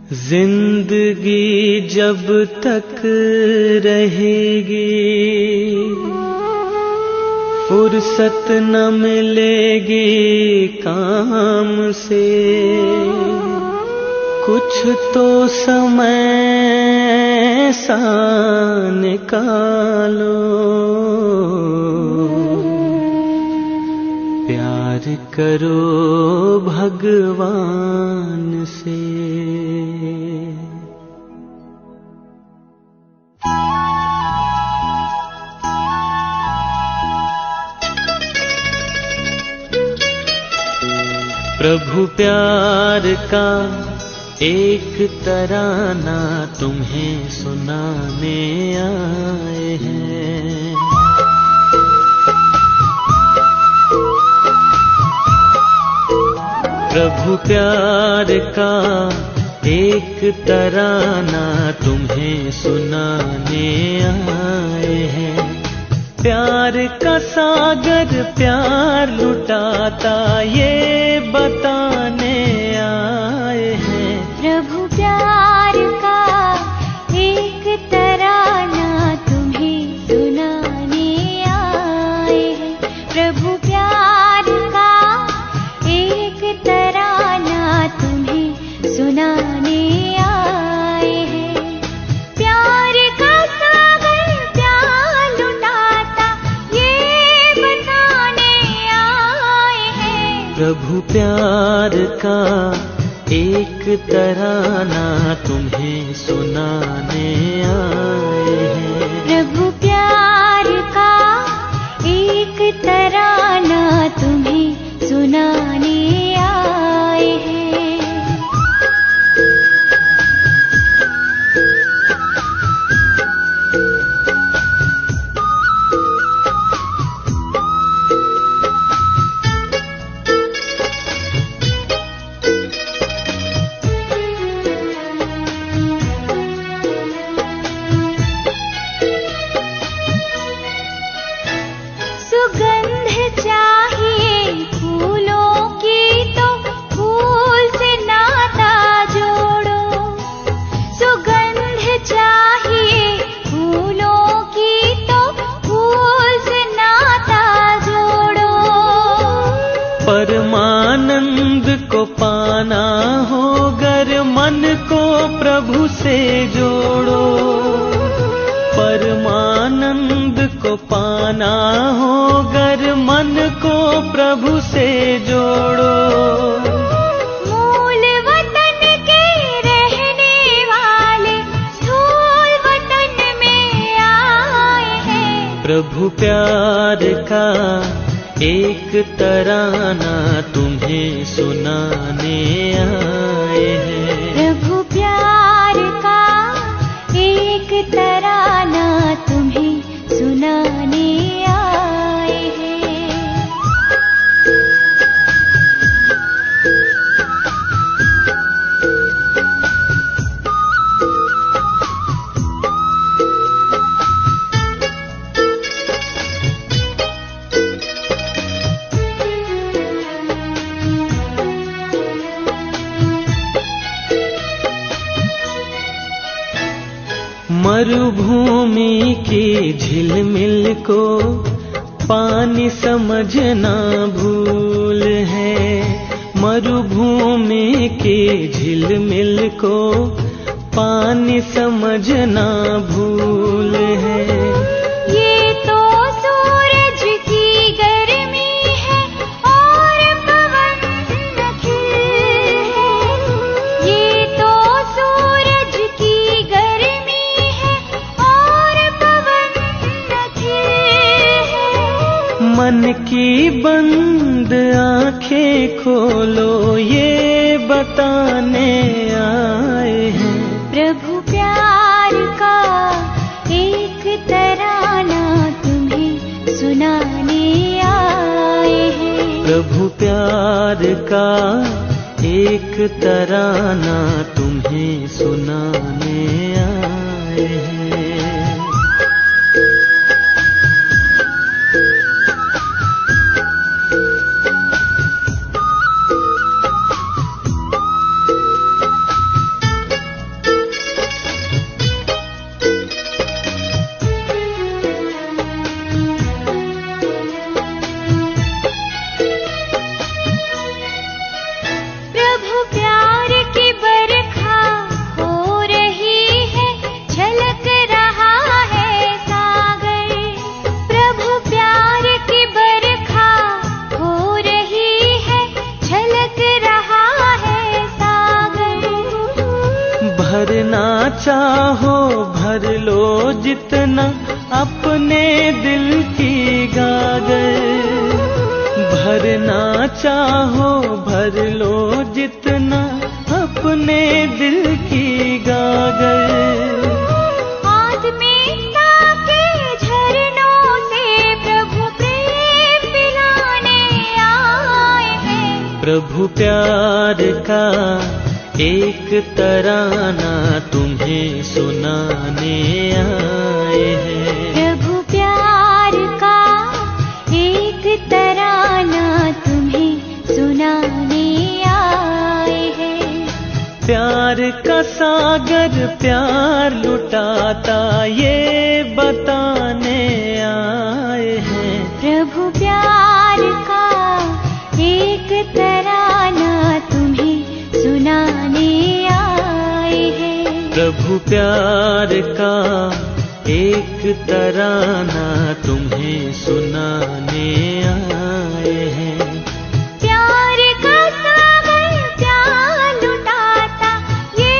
जिंदगी जब तक रहेगी फुर्सत न मिलेगी काम से। कुछ तो समय सा निकालो, प्यार करो भगवान से। प्रभु प्यार का एक तराना तुम्हें सुनाने आए हैं। प्रभु प्यार का एक तराना तुम्हें सुनाने आए हैं। प्यार का सागर प्यार लुटाता ये बताने आए हैं। प्रभु प्यार का एक तराना तुम्हें सुनाने आए हैं। प्रभु प्यार का एक तराना तुम्हें सुनाने आए हैं। प्यार का सागर प्यार लुटाता ये बताने आए हैं। प्रभु प्यार का एक तराना तुम्हें सुनाने आए हैं। प्रभु प्यार का एक तराना तुम्हें सुनाने आए हैं। सुगंध चाहिए फूलों की तो फूल से नाता जोड़ो। सुगंध चाहिए फूलों की तो फूल से नाता जोड़ो। परमानंद को पाना हो गर मन को प्रभु से जोड़ो। परमानंद को पाना हो गर मन को प्रभु से जोड़ो। मूल वतन के रहने वाले स्थूल वतन में आए हैं। प्रभु प्यार का एक तराना तुम्हें सुनाने आए हैं। प्रभु प्यार का एक तराना तुम्हें सुनाने आए हैं। मरुभूमि की झिलमिल को पानी समझना भूल है। मरुभूमि की झिलमिल को पानी समझना भूल है। ये तो सूरज की गर्मी है और पवन नखिल है। ये तो सूरज की गर्मी है और पवन नखिल है। मन की बंद आंखें खोलो ये बताने आए हैं। प्रभु प्यार का एक तराना तुम्हें सुनाने आए हैं। प्रभु प्यार का एक तराना तुम्हें सुनाने आए हैं। चाहो भर लो जितना अपने दिल की गागर, भरना चाहो भर लो जितना अपने दिल की गागर। आज मेघना के झरनों से प्रभु प्रेम पिलाने आए हैं। प्रभु प्यार का एक तराना तुम्हें सुनाने आए हैं। प्रभु प्यार का एक तराना तुम्हें सुनाने आए हैं। प्यार का सागर प्यार लुटाता ये बताने आए हैं। प्रभु प्यार का एक तराना तुम्हें सुनाने आए हैं। प्रभु प्यार का एक तराना तुम्हें सुनाने आए हैं। प्यार का सागर प्यार लुटाता ये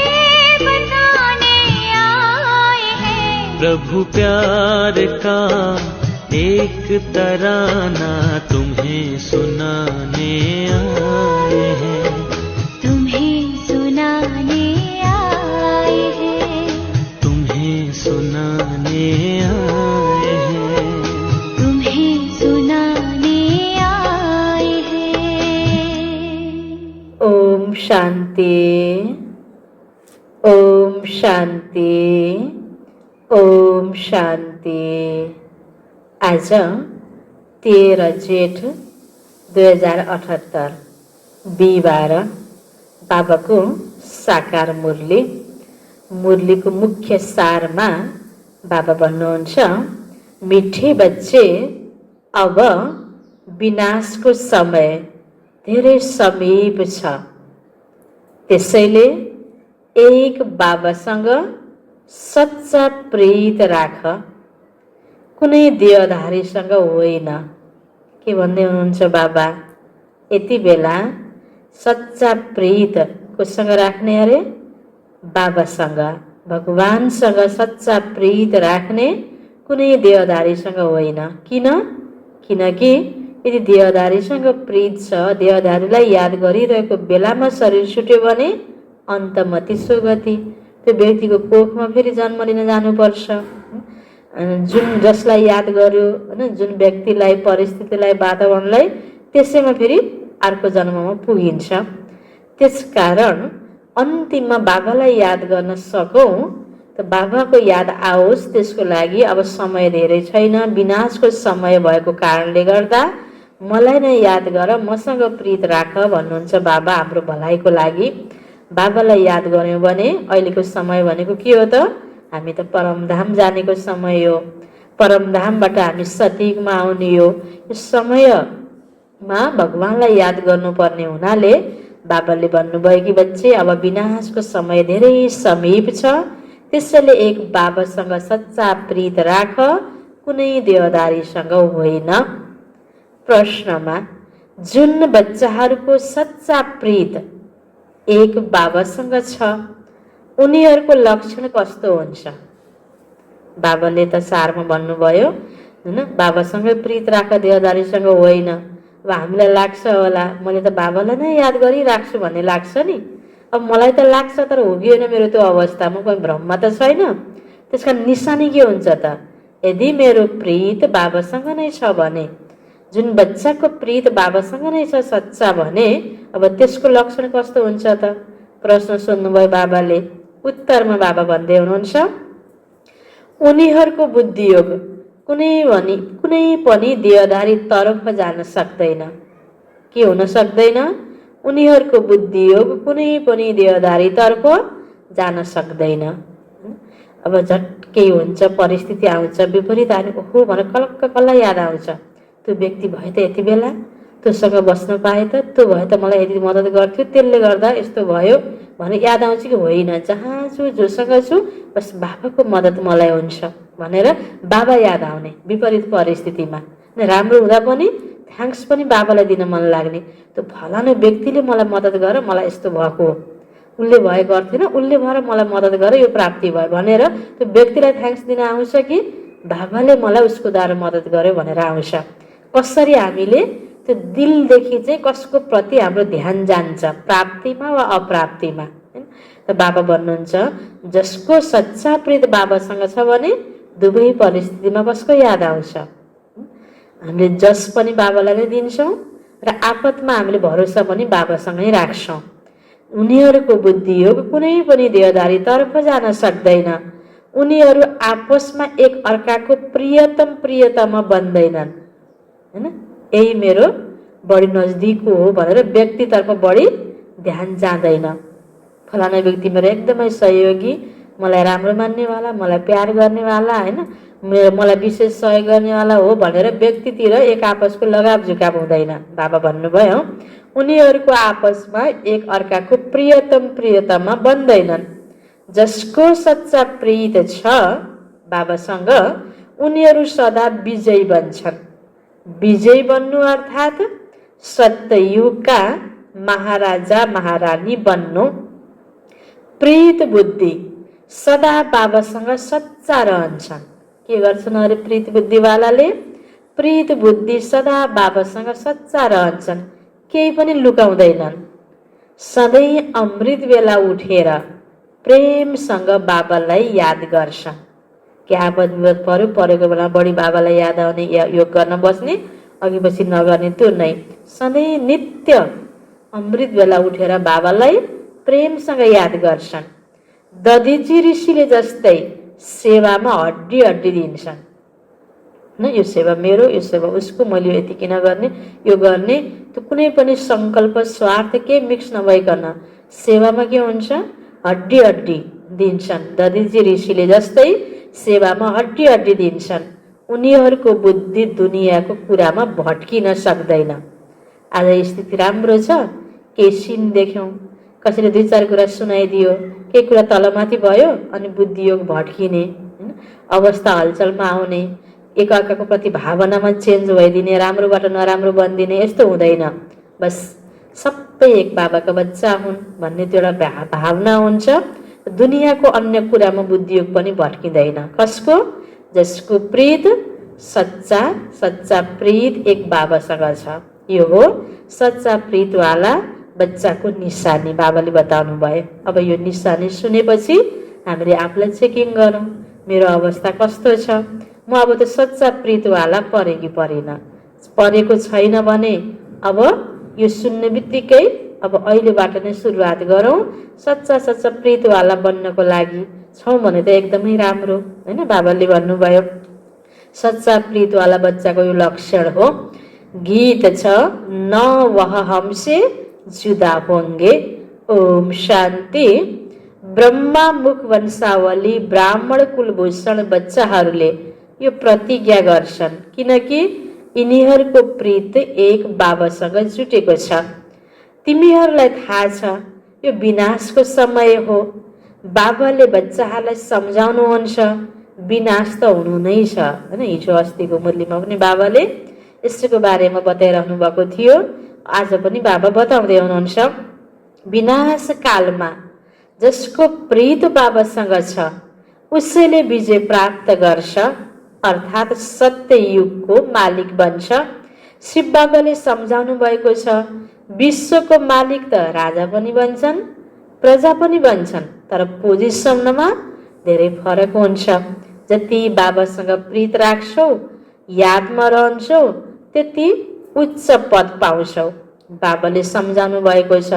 बताने आए हैं। प्रभु प्यार का एक तराना तुम्हें सुनाने आए हैं। तुम्हें सुनाने आए हैं। तुम्हें सुनाने आए हैं। तुम्हें सुनाने आए हैं। ओम शांति, ओम शांति, ओम शांति। आज 13 जेठ 2078 बिहिबार बाबाको साकार मुरली। मुरलीको मुख्य सारमा बाबा भन्नुहुन्छ, मिठे बच्चे अब विनाशको समय धेरै समीप छ। त्यसैले एक बाबासँग सच्चा प्रीत राख, कुनै देहधारीसँग होइन। के भन्दै हुनुहुन्छ बाबा? यति बेला सच्चा प्रीत कोसँग राख्ने अरे? बाबासँग, भगवानसँग सच्चा प्रीत राख्ने, कुनै देहधारीसँग होइन। किन? किनकि यदि देहधारीसँग प्रीत छ, देहधारीलाई याद गरिरहेको बेलामा शरीर छुट्यो भने अन्तमति सुगति, त्यो व्यक्तिको कोखमा फेरि जन्म लिन जानुपर्छ। जुन जसलाई याद गर्यो होइन, जुन व्यक्तिलाई, परिस्थितिलाई, वातावरणलाई, त्यसैमा फेरि अर्को जन्ममा पुगिन्छ। त्यसकारण अन्तिममा बाबालाई याद गर्न सकौँ त बाबाको याद आओस्, त्यसको लागि अब समय धेरै छैन। विनाशको समय भएको कारणले गर्दा मलाई नै याद गर, मसँग प्रीत राख भन्नुहुन्छ बाबा हाम्रो भलाइको लागि। बाबालाई याद गऱ्यौँ भने अहिलेको समय भनेको के हो त? हामी त परमधाम जानेको समय हो। परमधामबाट हामी सतीकमा आउने हो। यो समयमा भगवानलाई याद गर्नुपर्ने हुनाले बाबाले भन्नुभयो कि बच्चे अब विनाशको समय धेरै समीप छ। त्यसैले एक बाबासँग सच्चा प्रीत राख, कुनै देहधारीसँग होइन। प्रश्नमा जुन बच्चाहरूको सच्चा प्रीत एक बाबासँग छ, उनीहरूको लक्षण कस्तो हुन्छ? बाबाले त सारमा भन्नुभयो होइन, बाबासँगै प्रीत राख, देहधारीसँग होइन। अब हामीलाई लाग्छ होला मैले त बाबालाई नै याद गरिराख्छु भन्ने लाग्छ नि। अब मलाई त लाग्छ, तर हो कि होइन मेरो त्यो अवस्था, म कोही भ्रममा त छैन। त्यसका निशानी के हुन्छ त? यदि मेरो प्रीत बाबासँग नै छ भने, जुन बच्चाको प्रीत बाबासँग नै छ सच्चा भने, अब त्यसको लक्षण कस्तो हुन्छ त? प्रश्न सोध्नुभयो बाबाले। उत्तरमा बाबा भन्दै हुनुहुन्छ, उनीहरूको बुद्धियोग कुनै पनि देहधारी तर्फ जान सक्दैन। के हुन सक्दैन? उनीहरूको बुद्धियोग कुनै पनि देहधारी तर्फ जान सक्दैन। अब झट्कै हुन्छ, परिस्थिति आउँछ, विपरीत आयो, ओहो भनेर कलक्क कसलाई याद आउँछ? त्यो व्यक्ति भए त यति बेला त्योसँग बस्न पाए त, त्यो भए त मलाई यदि मद्दत गर्थ्यो, त्यसले गर्दा यस्तो भयो भने याद आउँछ कि होइन? जहाँ छु, जोसँग छु, बस बाबाको मद्दत मलाई हुन्छ भनेर बाबा याद आउने विपरीत परिस्थितिमा। राम्रो हुँदा पनि थ्याङ्क्स पनि बाबालाई दिन मन लाग्ने, त्यो फलानु व्यक्तिले मलाई मद्दत गर, मलाई यस्तो भएको हो उसले भए गर्थेन, उसले भएर मलाई मद्दत गरे, यो प्राप्ति भयो भनेर त्यो व्यक्तिलाई थ्याङ्क्स दिन आउँछ कि बाबाले मलाई उसको द्वारा मद्दत गर्यो भनेर आउँछ। कसरी हामीले त्यो दिलदेखि चाहिँ कसको प्रति हाम्रो ध्यान जान्छ, प्राप्तिमा वा अप्राप्तिमा, हैन? त बाबा भन्नुहुन्छ जसको सच्चा प्रीत बाबासँग छ भने दुवै परिस्थितिमा कसको याद आउँछ। हामीले जस पनि बाबालाई नै दिन्छौँ र आपतमा हामीले भरोसा पनि बाबासँगै राख्छौँ। उनीहरूको बुद्धियोग कुनै पनि देहदारीतर्फ जान सक्दैन। उनीहरू आपसमा एक अर्काको प्रियतमा बन्दैनन्, हैन? यही मेरो बढी नजदिक हो भनेर व्यक्तितर्फ बढी ध्यान जाँदैन। फलाना व्यक्ति मेरो एकदमै सहयोगी, मलाई राम्रो मान्नेवाला, मलाई प्यार गर्नेवाला, हैन, मलाई विशेष सहयोग गर्नेवाला हो भनेर व्यक्तितिर एक आपसको लगाव झुकाव हुँदैन। बाबा भन्नुभयो उनीहरूको आपसमा एक अर्काको प्रियतमा बन्दैनन्। जसको सच्चा प्रीत छ बाबासँग उनीहरू सदा विजयी बन्छन्। विजयी बन्नु अर्थात् सत्ययुगका महाराजा महारानी बन्नु। प्रीत बुद्धि सदा बाबासँग सच्चा रहन्छन्। के गर्छन् अरे प्रीत बुद्धिवालाले? प्रीत बुद्धि सदा बाबासँग सच्चा रहन्छन्, केही पनि लुकाउँदैनन्। सधैँ अमृत बेला उठेर प्रेमसँग बाबालाई याद गर्छन्। के आपद विपद परेको बेला बढी बाबालाई याद आउने, योग गर्न बस्ने, अघि पछि नगर्ने त्यो नै। सधैँ नित्य अमृत बेला उठेर बाबालाई प्रेमसँग याद गर्छन्। दधिची ऋषिले जस्तै सेवामा हड्डी दिन्छन्। न यो सेवा मेरो, यो सेवा उसको, मैले यति किन गर्ने, यो गर्ने, त्यो कुनै पनि सङ्कल्प स्वार्थ के मिक्स नभइकन सेवामा के हुन्छ, हड्डी दिन्छन्। दधिची ऋषिले जस्तै सेवामा हड्डी दिन्छन्। उनीहरूको बुद्धि दुनियाँको कुरामा भट्किन सक्दैन। आज स्थिति राम्रो छ, केही सिन देख्यौँ, कसैले 2-4 कुरा सुनाइदियो, केही कुरा तलमाथि भयो अनि बुद्धियोग भट्किने, हैन? अवस्था हलचलमा आउने, एकअर्काको प्रति भावनामा चेन्ज भइदिने, राम्रोबाट नराम्रो बनिदिने, यस्तो हुँदैन। बस सबै एक बाबाका बच्चा हुन् भन्ने त्यो एउटा भावना हुन्छ। दुनियाँको अन्य कुरामा बुद्धियोग पनि भट्किँदैन। कसको? जसको प्रीत सच्चा प्रीत एक बाबासँग छ। यो हो सच्चा प्रीतवाला बच्चाको निशानी, बाबाले बताउनु भयो। अब यो निशानी सुनेपछि हामीले आफूलाई चेकिङ गरौँ, मेरो अवस्था कस्तो छ, म अब त सच्चा प्रीतवाला परे कि परेन। परेको छैन भने अब यो सुन्ने बित्तिकै अब अहिलेबाट नै सुरुवात गरौँ। सच्चा प्रीतवाला बन्नको लागि छौँ भने त एकदमै राम्रो, हैन? बाबाले भन्नुभयो सच्चा प्रीतवाला बच्चाको यो लक्षण हो। गीत छ न वह हमसे जुदा होंगे। ओम शान्ति। ब्रह्मा मुख वंशावली ब्राह्मण कुलभूषण बच्चाहरूले यो प्रतिज्ञा गर्छन्, किनकि यिनीहरूको प्रीत एक बाबासँग जुटेको छ। तिमीहरूलाई थाहा छ यो विनाशको समय हो। बाबाले बच्चाहरूलाई सम्झाउनुहुन्छ विनाश त हुनु नै छ, हैन? हिजो अस्तिको मुरलीमा पनि बाबाले यसको बारेमा बताइरहनु भएको थियो। आज पनि बाबा बताउँदै हुनुहुन्छ विनाश कालमा जसको प्रीत बाबासँग छ उसैले विजय प्राप्त गर्छ, अर्थात् सत्य युगको मालिक बन्छ। शिव बाबाले सम्झाउनु भएको छ विश्वको मालिक त राजा पनि बन्छन्, प्रजा पनि बन्छन्, तर पोजिसनमा धेरै फरक हुन्छ। जति बाबासँग प्रीत राख्छौ, यादमा रहन्छौ, त्यति उच्च पद पाउँछौ। बाबाले सम्झाउनु भएको छ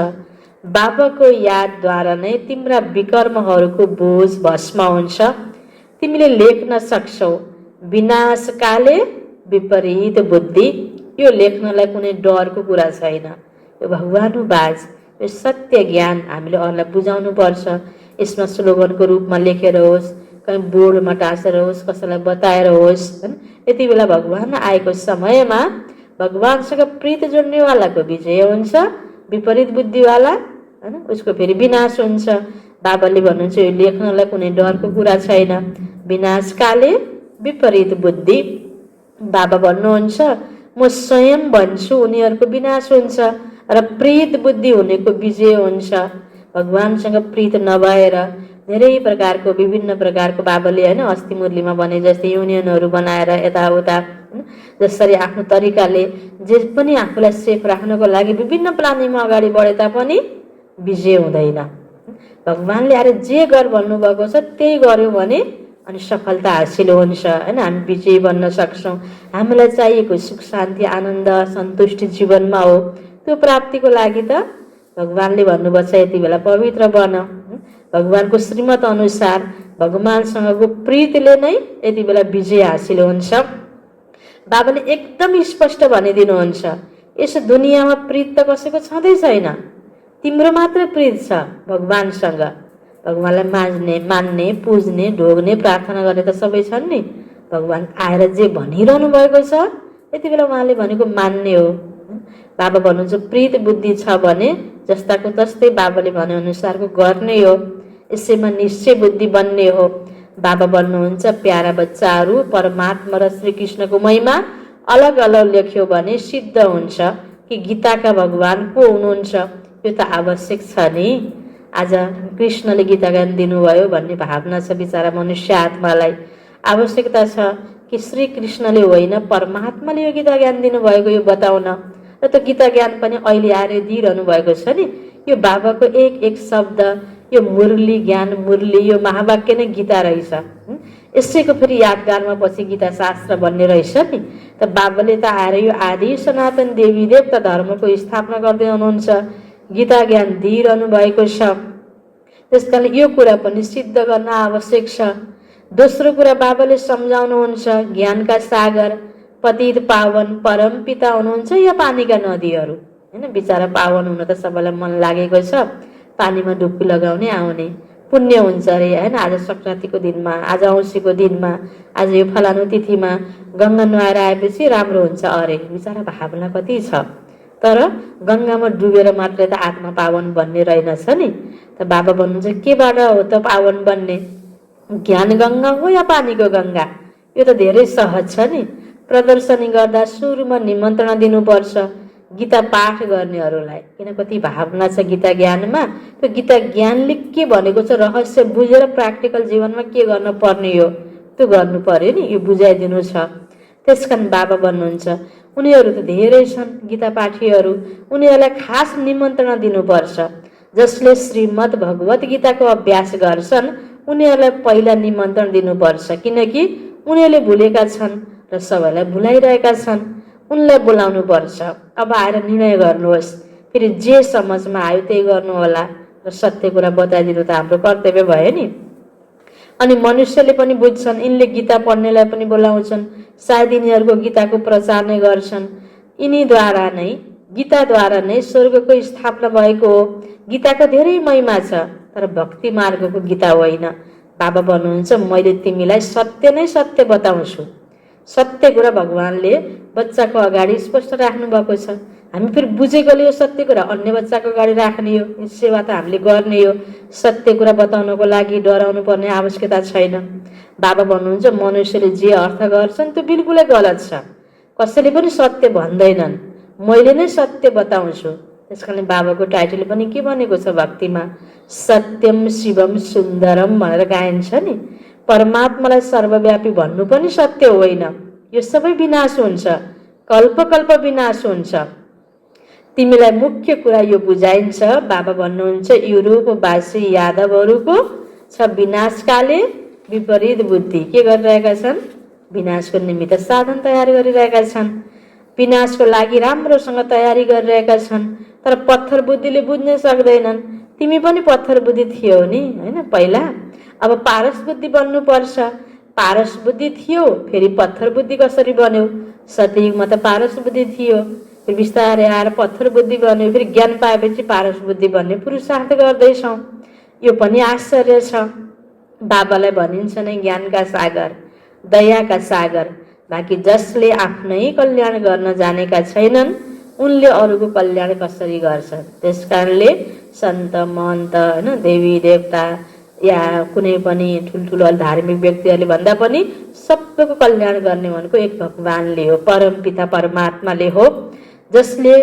बाबाको यादद्वारा नै तिम्रा विकर्महरूको बोझ भस्म हुन्छ। तिमीले लेख्न सक्छौ विनाशकाले विपरीत बुद्धि। यो लेख्नलाई कुनै डरको कुरा छैन। यो भगवानुवाज, यो सत्य ज्ञान हामीले अरूलाई बुझाउनु पर्छ। यसमा स्लोगनको रूपमा लेखेर होस्, कहीँ बोर्डमा टाँसेर होस्, कसैलाई बताएर होस्, हैन? यति बेला भगवान आएको समयमा भगवानसँग प्रीत जोड्नेवालाको विजय हुन्छ, विपरीत बुद्धिवाला, हैन, उसको फेरि विनाश हुन्छ। बाबाले भन्नुहुन्छ यो लेख्नलाई कुनै डरको कुरा छैन। विनाशकाले विपरीत बुद्धि। बाबा भन्नुहुन्छ म स्वयं भन्छु उनीहरूको विनाश हुन्छ र प्रीत बुद्धि हुनेको विजय हुन्छ। भगवानसँग प्रीत नभएर धेरै प्रकारको विभिन्न प्रकारको बाबाले होइन अस्ति मुरलीमा भने जस्तै युनियनहरू बनाएर यताउता जसरी आफ्नो तरिकाले जे पनि आफूलाई सेफ राख्नको लागि विभिन्न प्लानिङमा अगाडि बढे तापनि विजय हुँदैन। भगवानले आएर जे गर भन्नुभएको छ त्यही गर्यो भने अनि सफलता हासिल हुन्छ होइन, हामी विजयी बन्न सक्छौँ। हामीलाई चाहिएको सुख शान्ति आनन्द सन्तुष्टि जीवनमा हो, त्यो प्राप्तिको लागि त भगवानले भन्नुभएको छ यति बेला पवित्र बन, भगवानको श्रीमत अनुसार भगवानसँगको प्रीतिले नै यति बेला विजय हासिल हुन्छ। बाबाले एकदम स्पष्ट भनिदिनुहुन्छ, यस दुनियाँमा प्रीत त कसैको छँदै छैन, तिम्रो मात्र प्रीत छ भगवानसँग। भगवानलाई मान्ने पुज्ने ढोग्ने प्रार्थना गर्ने त सबै छन् नि। भगवान आएर जे भनिरहनु भएको छ यति बेला उहाँले भनेको मान्ने हो। बाबा भन्नुहुन्छ प्रीत बुद्धि छ भने जस्ताको तस्तै बाबाले भनेअनुसारको गर्ने हो, यसैमा निश्चय बुद्धि बन्ने हो। बाबा भन्नुहुन्छ प्यारा बच्चाहरू परमात्मा र श्रीकृष्णको महिमा अलग अलग लेख्यो भने सिद्ध हुन्छ कि गीताका भगवान को हुनुहुन्छ। यो त आवश्यक छ नि। आज कृष्णले गीता ज्ञान दिनुभयो भन्ने भावना छ बिचारा मनुष्य आत्मालाई। आवश्यकता छ कि श्री कृष्णले होइन परमात्माले यो गीता ज्ञान दिनुभएको यो बताउन, र त्यो गीता ज्ञान पनि अहिले आएर दिइरहनु भएको छ नि। यो बाबाको एक एक शब्द, यो मुरली ज्ञान मुरली, यो महावाक्य नै गीता रहेछ। यसैको फेरि यादगारमा पछि गीता शास्त्र भन्ने रहेछ नि। त बाबाले त आएर यो आदि सनातन देवी देवता धर्मको स्थापना गर्दै हुनुहुन्छ, गीता ज्ञान दिइरहनु भएको छ। त्यसकारण यो कुरा पनि सिद्ध गर्न आवश्यक छ। दोस्रो कुरा बाबाले सम्झाउनुहुन्छ ज्ञानका सागर पतित पावन परम पिता हुनुहुन्छ या पानीका नदीहरू होइन। बिचारा पावन हुन त सबैलाई मन लागेको छ, पानीमा डुब्की लगाउने आउने पुण्य हुन्छ अरे होइन। आज सङ्क्रान्तिको दिनमा, आज औँसीको दिनमा, आज यो फलानु तिथिमा गङ्गा नुहाएर आएपछि राम्रो हुन्छ अरे, बिचारा भावना कति छ। तर गङ्गामा डुबेर मात्रै त आत्मा पावन बन्ने रहेनछ नि। त बाबा भन्नुहुन्छ केबाट हो त पावन बन्ने, ज्ञान गङ्गा हो या पानीको गङ्गा? यो त धेरै सहज छ नि। प्रदर्शनी गर्दा सुरुमा निमन्त्रणा दिनुपर्छ गीता पाठ गर्नेहरूलाई, किन कति भावना छ गीता ज्ञानमा। त्यो गीता ज्ञानले के भनेको छ रहस्य बुझेर प्र्याक्टिकल जीवनमा के गर्न पर्ने हो त्यो गर्नु पर्यो नि, यो बुझाइदिनु छ। त्यसकारण बाबा भन्नुहुन्छ उनीहरू त धेरै छन् गीता पाठीहरू, उनीहरूलाई खास निमन्त्रणा दिनुपर्छ। जसले श्रीमद् भगवत गीताको अभ्यास गर्छन् उनीहरूलाई पहिला निमन्त्रण दिनुपर्छ, किनकि उनीहरूले भुलेका छन् र सबैलाई भुलाइरहेका छन्। उनलाई बोलाउनु पर्छ। अब आएर निर्णय गर्नुहोस्, फेरि जे समझमा आयो त्यही गर्नु होला र सत्य कुरा बताइदिनु त हाम्रो कर्तव्य भयो नि। अनि मनुष्यले पनि बुझ्छन्, यिनले गीता पढ्नेलाई पनि बोलाउँछन्, सायद यिनीहरूको गीताको प्रचार नै गर्छन्। यिनीद्वारा नै गीताद्वारा नै स्वर्गको स्थापना भएको हो। गीताको धेरै महिमा छ तर भक्ति मार्गको गीता होइन। बाबा भन्नुहुन्छ मैले तिमीलाई सत्य नै सत्य बताउँछु। सत्य कुरा भगवानले बच्चाको अगाडि स्पष्ट राख्नु भएको छ। हामी फेरि बुझेकोले यो सत्य कुरा अन्य बच्चाको अगाडि राख्ने हो, सेवा त हामीले गर्ने हो। सत्य कुरा बताउनको लागि डराउनु पर्ने आवश्यकता छैन। बाबा भन्नुहुन्छ मनुष्यले जे अर्थ गर्छन् त्यो बिल्कुलै गलत छ, कसैले पनि सत्य भन्दैनन्, मैले नै सत्य बताउँछु। त्यसकारण बाबाको टाइटल पनि के भनेको छ भक्तिमा, सत्यम शिवम सुन्दरम भनेर गाइन्छ नि। परमात्मालाई सर्वव्यापी भन्नु पनि सत्य होइन, यो सबै विनाश हुन्छ, कल्प कल्प विनाश हुन्छ। तिमीलाई मुख्य कुरा यो बुझाइन्छ। बाबा भन्नुहुन्छ युरोपवासी यादवहरूको छ विनाशकाले विपरीत बुद्धि। के गरिरहेका छन्? विनाशको निमित्त साधन तयार गरिरहेका छन्, विनाशको लागि राम्रोसँग तयारी गरिरहेका छन्। तर पत्थर बुद्धिले बुझ्न सक्दैनन्। तिमी पनि पत्थर बुद्धि थियौ नि होइन पहिला, अब पारस बुद्धि बन्नु पर्छ। पारस बुद्धि थियो फेरि पत्थर बुद्धि कसरी बन्यो? सतयुगमा त पारस बुद्धि थियो, फेरि बिस्तारै आएर पत्थर बुद्धि बन्यो, फेरि ज्ञान पाएपछि पारस बुद्धि बन्ने पुरुषार्थ गर्दैछौँ। यो पनि आश्चर्य छ। बाबालाई भनिन्छ नै ज्ञानका सागर दयाका सागर। बाँकी जसले आफ्नै कल्याण गर्न जानेका छैनन् उनले अरूको कल्याण कसरी गर्छन्? त्यसकारणले सन्त महन्त होइन देवी देवता या कुनै पनि ठुल्ठुलो धार्मिक व्यक्तिहरूले भन्दा पनि सबैको कल्याण गर्ने भनेको एक भगवानले हो, परम पिता परमात्माले हो। जसले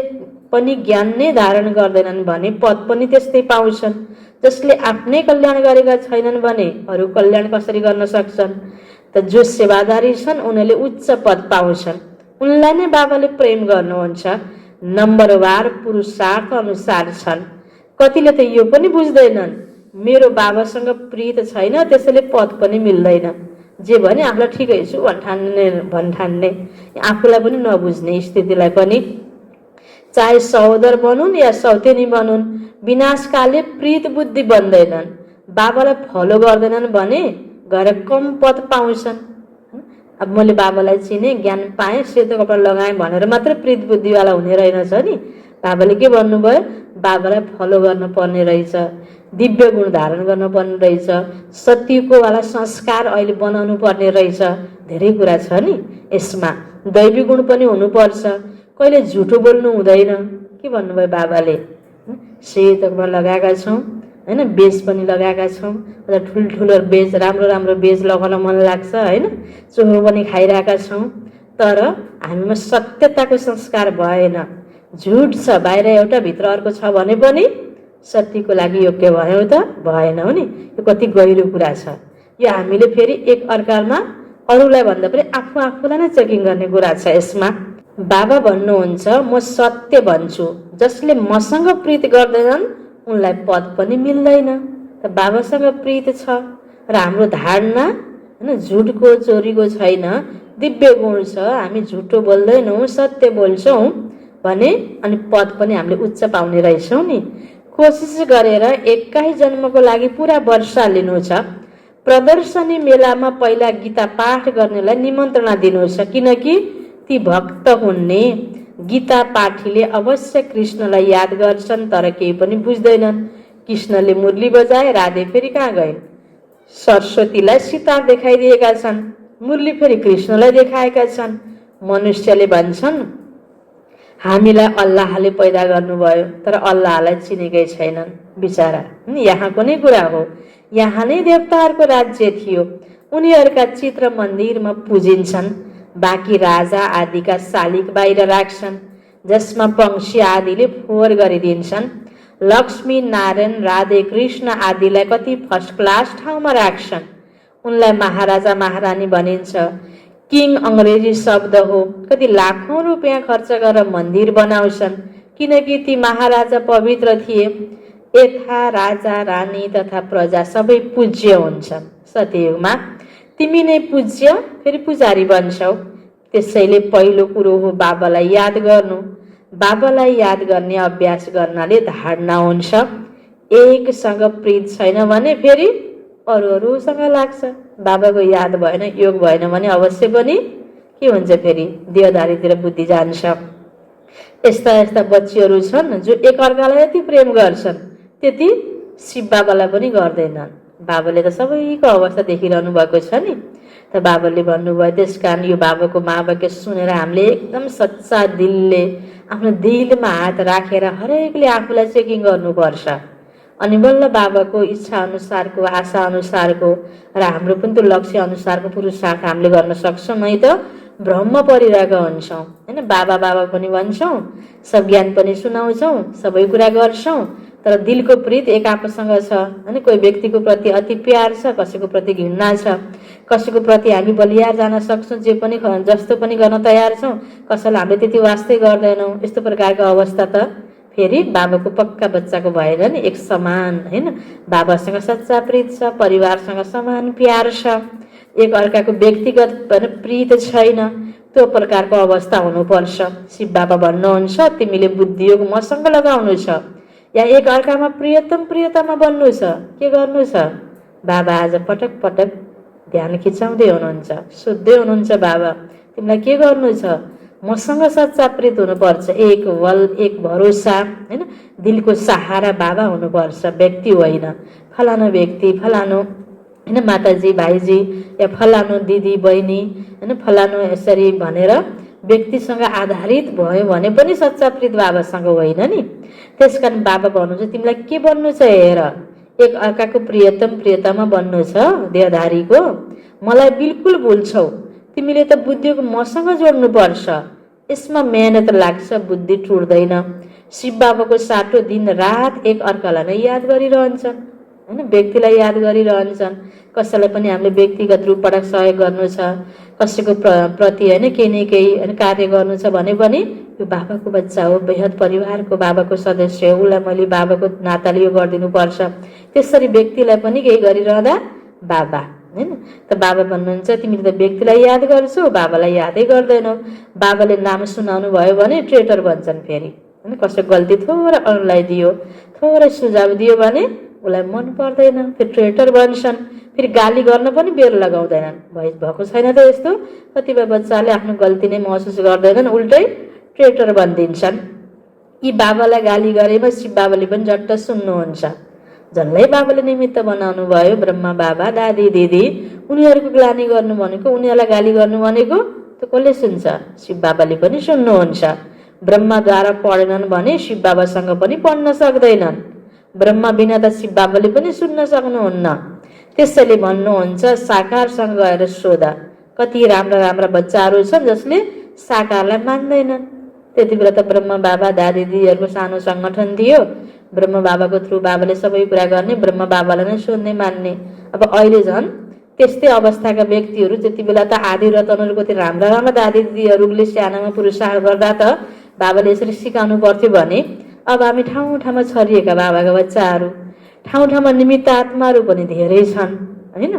पनि ज्ञान नै धारण गर्दैनन् भने पद पनि त्यस्तै पाउँछन्। जसले आफ्नै कल्याण गरेका छैनन् भने अरू कल्याण कसरी गर्न सक्छन्? त जो सेवादारी छन् उनीहरूले उच्च पद पाउँछन्। उनलाई नै बाबाले प्रेम गर्नुहुन्छ। नम्बरवार पुरुषार्थ अनुसार छन्। कतिले त यो पनि बुझ्दैनन्, मेरो बाबासँग प्रीत छैन त्यसैले पद पनि मिल्दैन। जे भने आफूलाई ठिकै छु भन्ठान्ने, आफूलाई पनि नबुझ्ने स्थितिलाई पनि, चाहे सहोदर बनुन् या सौतेनी बनुन्, विनाशकालले प्रीत बुद्धि बन्दैनन्। बाबालाई फलो गर्दैनन् भने गएर कम पद पाउँछन्। अब मैले बाबालाई चिने, ज्ञान पाएँ, सेतो कपडा लगाएँ भनेर मात्र प्रीत बुद्धिवाला हुने रहेनछ नि। बाबाले के भन्नुभयो? बाबालाई फलो गर्न पर्ने रहेछ, दिव्य गुण धारण गर्न पर्ने रहेछ, सत्यको वाला संस्कार अहिले बनाउनु पर्ने रहेछ। धेरै कुरा छ नि यसमा। दैवी गुण पनि हुनुपर्छ, कहिले झुटो बोल्नु हुँदैन। के भन्नुभयो बाबाले? सेतो कपडा लगाएका छौँ होइन, बेज पनि लगाएका छौँ, ठुल्ठुलो बेज, राम्रो राम्रो बेज लगाउन मन लाग्छ होइन, चोखो पनि खाइरहेका छौँ, तर हामीमा सत्यताको संस्कार भएन। झुट छ बाहिर एउटा, भित्र अर्को छ भने पनि सत्यको लागि योग्य भयौँ त भएनौ नि। यो कति गहिरो कुरा छ। यो हामीले फेरि एक अर्कामा अरूलाई भन्दा पनि आफूलाई नै चेकिङ गर्ने कुरा छ यसमा। बाबा भन्नुहुन्छ म सत्य भन्छु, जसले मसँग प्रीत गर्दैनन् उनलाई पद पनि मिल्दैन। त बाबासँग प्रीत छ र हाम्रो धारणा होइन झुटको चोरीको छैन, दिव्य गुण छ, हामी झुटो बोल्दैनौँ, सत्य बोल्छौँ भने अनि पद पनि हामीले उच्च पाउने रहेछौँ नि। कोसिस गरेर 21 जन्मको लागि पुरा वर्ष लिनु छ। प्रदर्शनी मेलामा पहिला गीता पाठ गर्नेलाई निमन्त्रणा दिनु छ, किनकि ती भक्त हुन्ने गीता पाठीले अवश्य कृष्णलाई याद गर्छन् तर केही पनि बुझ्दैनन्। कृष्णले मुरली बजाए, राधे फेरि कहाँ गए? सरस्वतीलाई सितार देखाइदिएका छन्, मुरली फेरि कृष्णलाई देखाएका छन्। मनुष्यले भन्छन् हामीलाई अल्लाहले पैदा गर्नुभयो, तर अल्लाहलाई चिनेकै छैनन् बिचारा। यहाँको नै कुरा हो, यहाँ नै देवताहरूको राज्य थियो, उनीहरूका चित्र मन्दिरमा पूजिन्छन्, बाँकी राजा आदिका शालिग बाहिर राख्छन्, जसमा पंक्षी आदिले फोहोर गरिदिन्छन्। लक्ष्मी नारायण राधे कृष्ण आदिलाई कति फर्स्ट क्लास ठाउँमा राख्छन्, उनलाई महाराजा महारानी भनिन्छ। किङ अङ्ग्रेजी शब्द हो, कति लाखौं रुपियाँ खर्च गरेर मन्दिर बनाउँछन्, किनकि ती महाराजा पवित्र थिए। यथा राजा रानी तथा प्रजा सबै पूज्य हुन्छन्। सत्ययुगमा तिमी नै पूज्य फेरि पुजारी बन्छौ। त्यसैले पहिलो कुरो हो बाबालाई याद गर्नु। बाबालाई याद गर्ने अभ्यास गर्नाले धारणा हुन्छ। एकसँग प्रीत छैन भने फेरि अरूसँग लाग्छ। बाबाको याद भएन, योग भएन भने अवश्य पनि के हुन्छ? फेरि देहधारीतिर बुद्धि जान्छ। यस्ता यस्ता बच्चीहरू छन् जो एकअर्कालाई यति प्रेम गर्छन् त्यति शिव बाबालाई पनि गर्दैनन्। बाबाले त सबैको अवस्था देखिरहनु भएको छ नि। त बाबाले भन्नुभयो, त्यस कारण यो बाबाको महावाक्य सुनेर हामीले एकदम सच्चा दिलले आफ्नो दिलमा हात राखेर हरेकले आफूलाई चेकिङ गर्नुपर्छ। अनि बल्ल बाबाको इच्छा अनुसारको, आशा अनुसारको र हाम्रो पनि त्यो लक्ष्य अनुसारको पुरुषार्थ हामीले गर्न सक्छौँ। नै त भ्रममा परिरहेका हुन्छौँ होइन। बाबा बाबा पनि भन्छौँ, सब ज्ञान पनि सुनाउँछौँ, सबै कुरा गर्छौँ, तर दिलको प्रीत एक आपसँग छ होइन। कोही व्यक्तिको प्रति अति प्यार छ, कसैको प्रति घृणा छ, कसैको प्रति हामी बलिया जान सक्छौँ, जे पनि जस्तो पनि गर्न तयार छौँ, कसैलाई हामीले त्यति वास्तै गर्दैनौँ। यस्तो प्रकारको अवस्था त फेरि बाबाको पक्का बच्चाको भएर नि एक समान होइन। बाबासँग सच्चा प्रीत छ, परिवारसँग समान प्यार छ, एक अर्काको व्यक्तिगत प्रीत छैन, त्यो प्रकारको अवस्था हुनुपर्छ। शिव बाबा भन्नुहुन्छ तिमीले बुद्धियोग मसँग लगाउनु छ या एक अर्कामा प्रियतमा बन्नु छ, के गर्नु छ? बाबा आज पटक पटक ध्यान खिचाउँदै हुनुहुन्छ, सोध्दै हुनुहुन्छ, बाबा तिमीलाई के गर्नु छ? मसँग सच्चा प्रीत हुनुपर्छ, एक बल एक भरोसा होइन, दिलको सहारा बाबा हुनुपर्छ, व्यक्ति होइन। फलानु व्यक्ति, फलानु होइन माताजी भाइजी या फलानु दिदी बहिनी होइन, फलानु यसरी भनेर व्यक्तिसँग आधारित भयो भने पनि सच्चा प्रीत बाबासँग होइन नि। त्यसकारण बाबा भन्नुहुन्छ तिमीलाई के बन्नु छ? हेर, एक अर्काको प्रियतमा बन्नु छ, देहधारीको। मलाई बिल्कुल भुल्छौ, तिमीले त बुद्धिको मसँग जोड्नु पर्छ। यसमा मेहनत लाग्छ, बुद्धि टुट्दैन। शिव बाबाको साटो दिन रात एक अर्कालाई नै याद गरिरहन्छन् होइन, व्यक्तिलाई याद गरिरहन्छन्। कसैलाई पनि हामीले व्यक्तिगत रूपबाट सहयोग गर्नु छ, कसैको प्रति होइन केही न केही होइन कार्य गर्नु छ भने पनि यो बाबाको बच्चा हो, बृहत परिवारको बाबाको सदस्य हो, उसलाई मैले बाबाको नाताले यो गरिदिनुपर्छ। त्यसरी व्यक्तिलाई पनि केही गरिरहँदा बाबा होइन। त बाबा भन्नुहुन्छ तिमीले त व्यक्तिलाई याद गर्छौ, बाबालाई यादै गर्दैनौ। बाबाले नाम सुनाउनु भयो भने ट्रेटर भन्छन् फेरि होइन। कसै गल्ती थोरै अरूलाई दियो, थोरै सुझाव दियो भने उसलाई मन पर्दैन, फेरि ट्रेटर भन्छन्। फेरि गाली गर्न पनि बेर लगाउँदैनन्। भएको छैन त यस्तो? कतिपय बच्चाले आफ्नो गल्ती नै महसुस गर्दैनन्, उल्टै ट्रेटर भनिदिन्छन्। यी बाबालाई गाली गरेमा शिव बाबाले पनि झट्ट सुन्नुहुन्छ। जसलाई बाबाले निमित्त बनाउनु भयो, ब्रह्मा बाबा, दादी दिदी, उनीहरूको ग्लानी गर्नु भनेको, उनीहरूलाई गाली गर्नु भनेको त कसले सुन्छ? शिव बाबाले पनि सुन्नुहुन्छ। ब्रह्माद्वारा पढेनन् भने शिव बाबासँग पनि पढ्न सक्दैनन्। ब्रह्मा बिना त शिव बाबाले पनि सुन्न सक्नुहुन्न। त्यसैले भन्नुहुन्छ साकारसँग गएर सोध। कति राम्रा राम्रा बच्चाहरू छन् जसले साकारलाई मान्दैनन्। त्यति बेला त ब्रह्मा बाबा दादी दिदीहरूको सानो सङ्गठन थियो। ब्रह्मा बाबाको थ्रु बाबाले सबै कुरा गर्ने, ब्रह्मा बाबालाई नै सोध्ने मान्ने। अब अहिले झन् त्यस्तै अवस्थाका व्यक्तिहरू, त्यति बेला त आदि रतनहरूको त्यो राम्रा राम्रा दादी दिदीहरूले सानामा पुरुषार्थ गर्दा त बाबाले यसरी सिकाउनु पर्थ्यो भने अब हामी ठाउँ ठाउँमा छरिएका बाबाका बच्चाहरू, ठाउँ ठाउँमा निमित्त आत्माहरू पनि धेरै छन् होइन।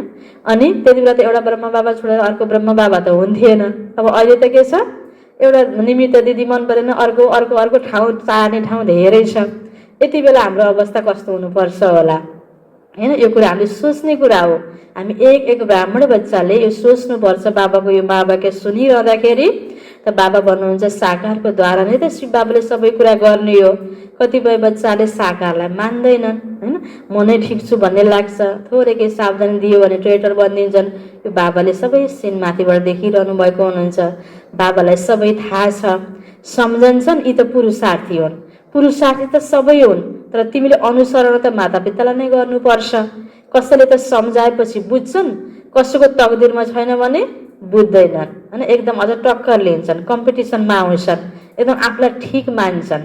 अनि त्यति बेला त एउटा ब्रह्मा बाबा छोडेर अर्को ब्रह्मा बाबा त हुन्थेन। अब अहिले त के छ, एउटा निमित्त दिदी मन परेन, अर्को अर्को अर्को ठाउँ चार्ने ठाउँ धेरै छ। यति बेला हाम्रो अवस्था कस्तो हुनुपर्छ होला होइन। यो कुरा हामीले सोच्ने कुरा हो। हामी एक एक ब्राह्मण बच्चाले यो सोच्नुपर्छ। बाबाको यो महावाक्य सुनिरहँदाखेरि त बाबा भन्नुहुन्छ साकारको द्वारा नै त शिव बाबाले सबै कुरा गर्ने हो। कतिपय बच्चाले साकारलाई मान्दैनन् होइन। म नै ठिक छु भन्ने लाग्छ, थोरै केही सावधानी दियो भने ट्रेटर बनिदिन्छन्। यो बाबाले सबै सिन माथिबाट देखिरहनु भएको हुनुहुन्छ। बाबालाई सबै थाहा छ, सम्झन्छन्। यी त पुरुषार्थी हुन्, पुरुषार्थी त सबै हुन्, तर तिमीले अनुसरण त मातापितालाई नै गर्नुपर्छ। कसैले त सम्झाएपछि बुझ्छन्, कसैको तकदिरमा छैन भने बुझ्दैनन् होइन। एकदम अझ टक्कर लिन्छन्, कम्पिटिसनमा आउँछन्, एकदम आफूलाई ठिक मान्छन्।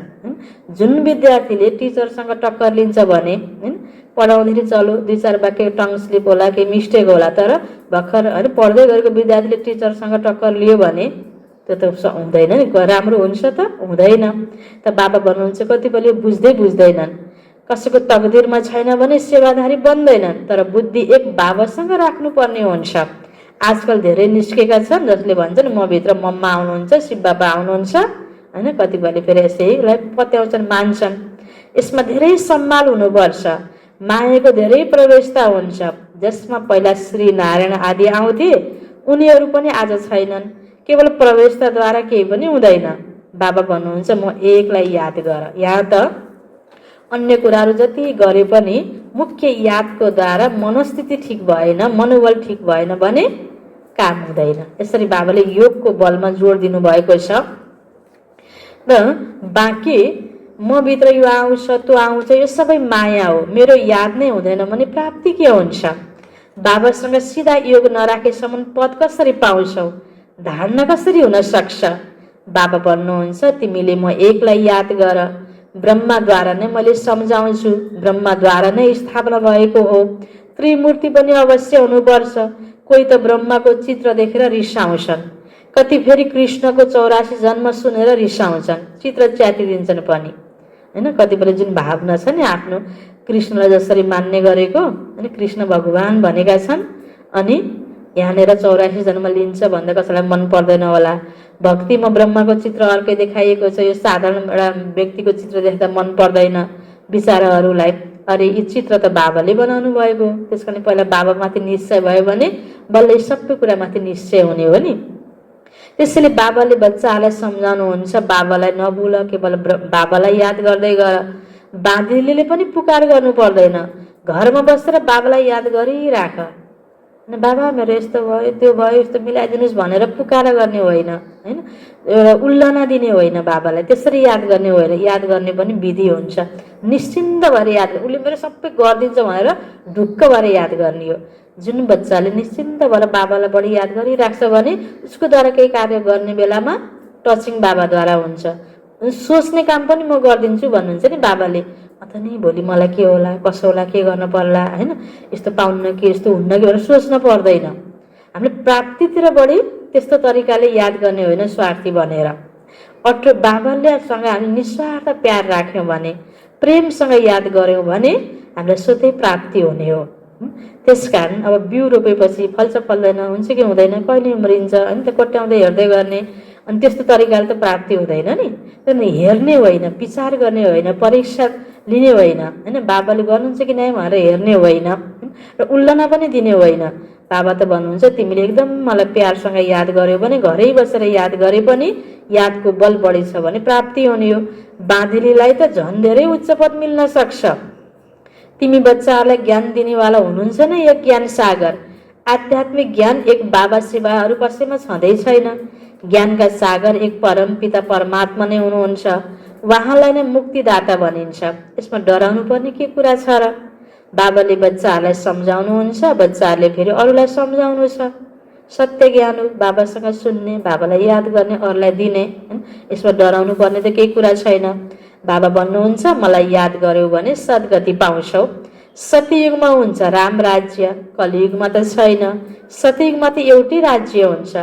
जुन विद्यार्थीले टिचरसँग टक्कर लिन्छ भने पढाउँदाखेरि चलो 2-4 वाक्य टङ स्लिप होला, केही मिस्टेक होला, तर भर्खर होइन पढ्दै गरेको विद्यार्थीले टिचरसँग टक्कर लियो भने त्यो त हुँदैन नि, राम्रो हुन्छ त हुँदैन। त बाबा भन्नुहुन्छ कतिपयले बुझ्दैनन्। कसैको तकदिरमा छैन भने सेवाधारी बन्दैनन्, तर बुद्धि एक बाबासँग राख्नुपर्ने हुन्छ। आजकल धेरै निस्केका छन् जसले भन्छन् म भित्र मम्मा आउनुहुन्छ, शिव बाबा आउनुहुन्छ होइन। कतिपयले फेरि यसैलाई पत्याउँछन्, मान्छन्। यसमा धेरै सम्मान हुनुपर्छ। मायाको धेरै प्रवेशता हुन्छ। जसमा पहिला श्री नारायण आदि आउँथे उनीहरू पनि आज छैनन्। केवल प्रवेशताद्वारा केही पनि हुँदैन। बाबा भन्नुहुन्छ म एकलाई याद गर। यहाँ त अन्य कुराहरू जति गरे पनि मुख्य यादको द्वारा मनस्थिति ठिक भएन, मनोबल ठिक भएन भने काम हुँदैन। यसरी बाबाले योगको बलमा जोड दिनु भएको छ। र बाँकी म भित्र यो आउँछ त्यो आउँछ यो सबै माया हो, मेरो याद नै हुँदैन भने प्राप्ति के हुन्छ? बाबासँग सिधा योग नराखेसम्म पद कसरी पाउँछौ? धारणा कसरी हुन सक्छ? बाबा भन्नुहुन्छ तिमीले म एकलाई याद गर। ब्रह्माद्वारा नै मैले सम्झाउँछु, ब्रह्माद्वारा नै स्थापना भएको हो। त्रिमूर्ति पनि अवश्य हुनुपर्छ। कोही त ब्रह्माको चित्र देखेर रिसाउँछन्, कति फेरि कृष्णको 84 जन्म सुनेर रिसाउँछन्, चित्र च्यातिदिन्छन् पनि होइन। कतिपय जुन भावना छ नि आफ्नो कृष्णलाई जसरी मान्ने गरेको अनि कृष्ण भगवान भनेका छन्, अनि यहाँनिर 84 जन्म लिन्छ भन्दा कसैलाई मन पर्दैन होला। भक्तिमा ब्रह्माको चित्र अर्कै देखाइएको छ। यो साधारण एउटा व्यक्तिको चित्र देख्दा मन पर्दैन बिचाराहरूलाई। अरे यी चित्र त बाबाले बनाउनु भएको, त्यस कारण पहिला बाबामाथि निश्चय भयो भने बल्ल सबै कुरामाथि निश्चय हुने हो नि। त्यसैले बाबाले बच्चाहरूलाई सम्झाउनुहुन्छ बाबालाई नभुल, केवल बाबालाई याद गर्दै गर। बाँधिलीले पनि पुकार गर्नु पर्दैन, घरमा बसेर बाबालाई याद गरिराख। बाबा मेरो यस्तो भयो त्यो भयो यस्तो मिलाइदिनुहोस् भनेर पुकार गर्ने होइन होइन। एउटा उल्लना दिने होइन बाबालाई, त्यसरी याद गर्ने होइन। याद गर्ने पनि विधि हुन्छ। निश्चिन्त भएर याद, उसले मेरो सबै गरिदिन्छ भनेर ढुक्क भएर याद गर्ने हो। जुन बच्चाले निश्चिन्त भएर बाबालाई बढी याद गरिराख्छ भने उसको द्वारा केही कार्य गर्ने बेलामा टचिङ बाबाद्वारा हुन्छ। सोच्ने काम पनि म गरिदिन्छु भन्नुहुन्छ नि बाबाले। अथ नि भोलि मलाई के होला, कसो होला, के गर्न पर्ला, होइन, यस्तो पाउन्न कि यस्तो हुन्न कि भनेर सोच्न पर्दैन। हामीले प्राप्तितिर बढी त्यस्तो तरिकाले याद गर्ने होइन, स्वार्थी बनेर। अटो बाबालेसँग हामी निस्वार्थ प्यार राख्यौँ भने, प्रेमसँग याद गऱ्यौँ भने हामीलाई स्वतै प्राप्ति हुने हो। त्यसकारण अब बिउ रोपेपछि फल्छ फल्दैन, हुन्छ कि हुँदैन, कहिले उम्रिन्छ, अनि त कोट्याउँदै हेर्दै गर्ने, अनि त्यस्तो तरिकाले त प्राप्ति हुँदैन नि। तर हेर्ने होइन, विचार गर्ने होइन, परीक्षा लिने होइन, होइन, बाबाले गर्नुहुन्छ कि नै भनेर हेर्ने होइन र उल्लना पनि दिने होइन। बाबा त भन्नुहुन्छ तिमीले एकदम मलाई प्यारसँग याद गर्यो भने, घरै बसेर याद गरे पनि यादको बल बढी छ भने प्राप्ति हुने हो। बाँधिलीलाई त झन् धेरै उच्च पद मिल्न सक्छ। तिमी बच्चाहरूलाई ज्ञान दिनेवाला हुनुहुन्छ नै एक ज्ञान सागर। आध्यात्मिक ज्ञान एक बाबा सिवाय अरू कसैमा छँदै छैन। ज्ञानका सागर एक परम पिता परमात्मा नै हुनुहुन्छ। उहाँलाई नै मुक्तिदाता भनिन्छ। यसमा डराउनु पर्ने के कुरा छ र? बाबाले बच्चाहरूलाई सम्झाउनुहुन्छ, बच्चाहरूले फेरि अरूलाई सम्झाउनु छ। सत्य ज्ञान हो, बाबासँग सुन्ने, बाबालाई याद गर्ने, अरूलाई दिने, यसमा डराउनु पर्ने त केही कुरा छैन। बाबा भन्नुहुन्छ मलाई याद गर्यौ भने सद्गति पाउँछौ। सतयुगमा हुन्छ राम राज्य, कलियुगमा त छैन। सतयुगमा त एउटै राज्य हुन्छ।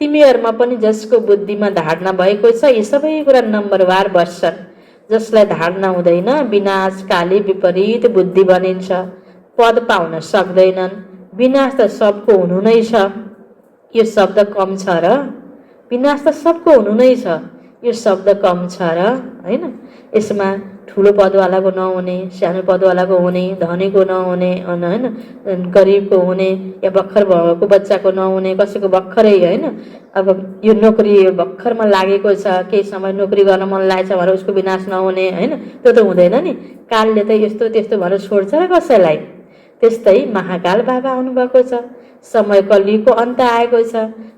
तिमीहरूमा पनि जसको बुद्धिमा धारणा भएको छ यी सबै कुरा नम्बरवार बस्छन्। जसलाई धारणा हुँदैन विनाशकाली विपरीत बुद्धि बनिन्छ। पद पाउन सक्दैनन्। विनाश त सबको हुनु नै छ। यो शब्द कम छ र? विनाश त सबको हुनु नै छ, यो शब्द कम छ र? होइन, यसमा ठुलो पदवालाको नहुने, सानो पदवालाको हुने, धनीको नहुने, होइन, गरिबको हुने, या भर्खर भएको बच्चाको नहुने, कसैको भर्खरै, होइन, अब यो नोकरी भर्खरमा लागेको छ, केही समय नोकरी गर्न मन लागेको छ भनेर उसको विनाश नहुने, होइन, त्यो त हुँदैन नि। कालले त यस्तो त्यस्तो भनेर छोड्छ र कसैलाई? त्यस्तै महाकाल बाबा आउनुभएको छ। समय कलियुगको अन्त आएको छ।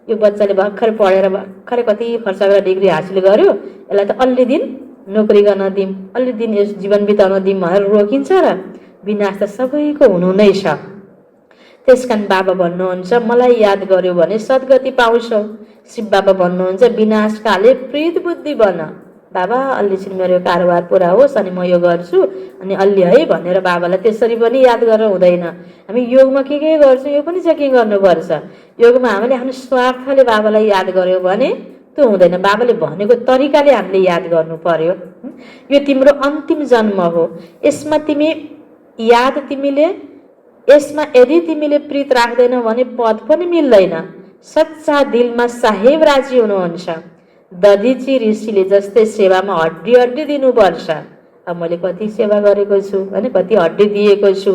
यो बच्चाले भर्खर पढेर भर्खरै कति खर्च गरेर डिग्री हासिल गर्यो, यसलाई त अलि दिन नोकरी गर्न दिउँ, अलि दिन यस जीवन बिताउन दिउँ भनेर रोकिन्छ र? विनाश त सबैको हुनु नै छ। त्यसकारण बाबा भन्नुहुन्छ मलाई याद गर्यो भने सद्गति पाउँछौ। शिव बाबा भन्नुहुन्छ विनाशकाले प्रीत बुद्धि बन। बाबा अलि छिन मेरो कारोबार पुरा होस् अनि म यो गर्छु अनि अलि है भनेर बाबालाई त्यसरी पनि याद गर्न हुँदैन। हामी योगमा के गर्छौँ यो पनि चेकिङ गर्नुपर्छ। योगमा हामीले आफ्नो स्वार्थले बाबालाई याद गर्यो भने त्यो हुँदैन। बाबाले भनेको तरिकाले हामीले याद गर्नु पर्यो। यो तिम्रो अन्तिम जन्म हो। यसमा यदि तिमीले प्रीत राख्दैनौ भने पद पनि मिल्दैन। सच्चा दिलमा साहेब राजी हुनुहुन्छ। दधिची ऋषिले जस्तै सेवामा हड्डी हड्डी दिनुपर्छ। अब मैले कति सेवा गरेको छु होइन, कति हड्डी दिएको छु।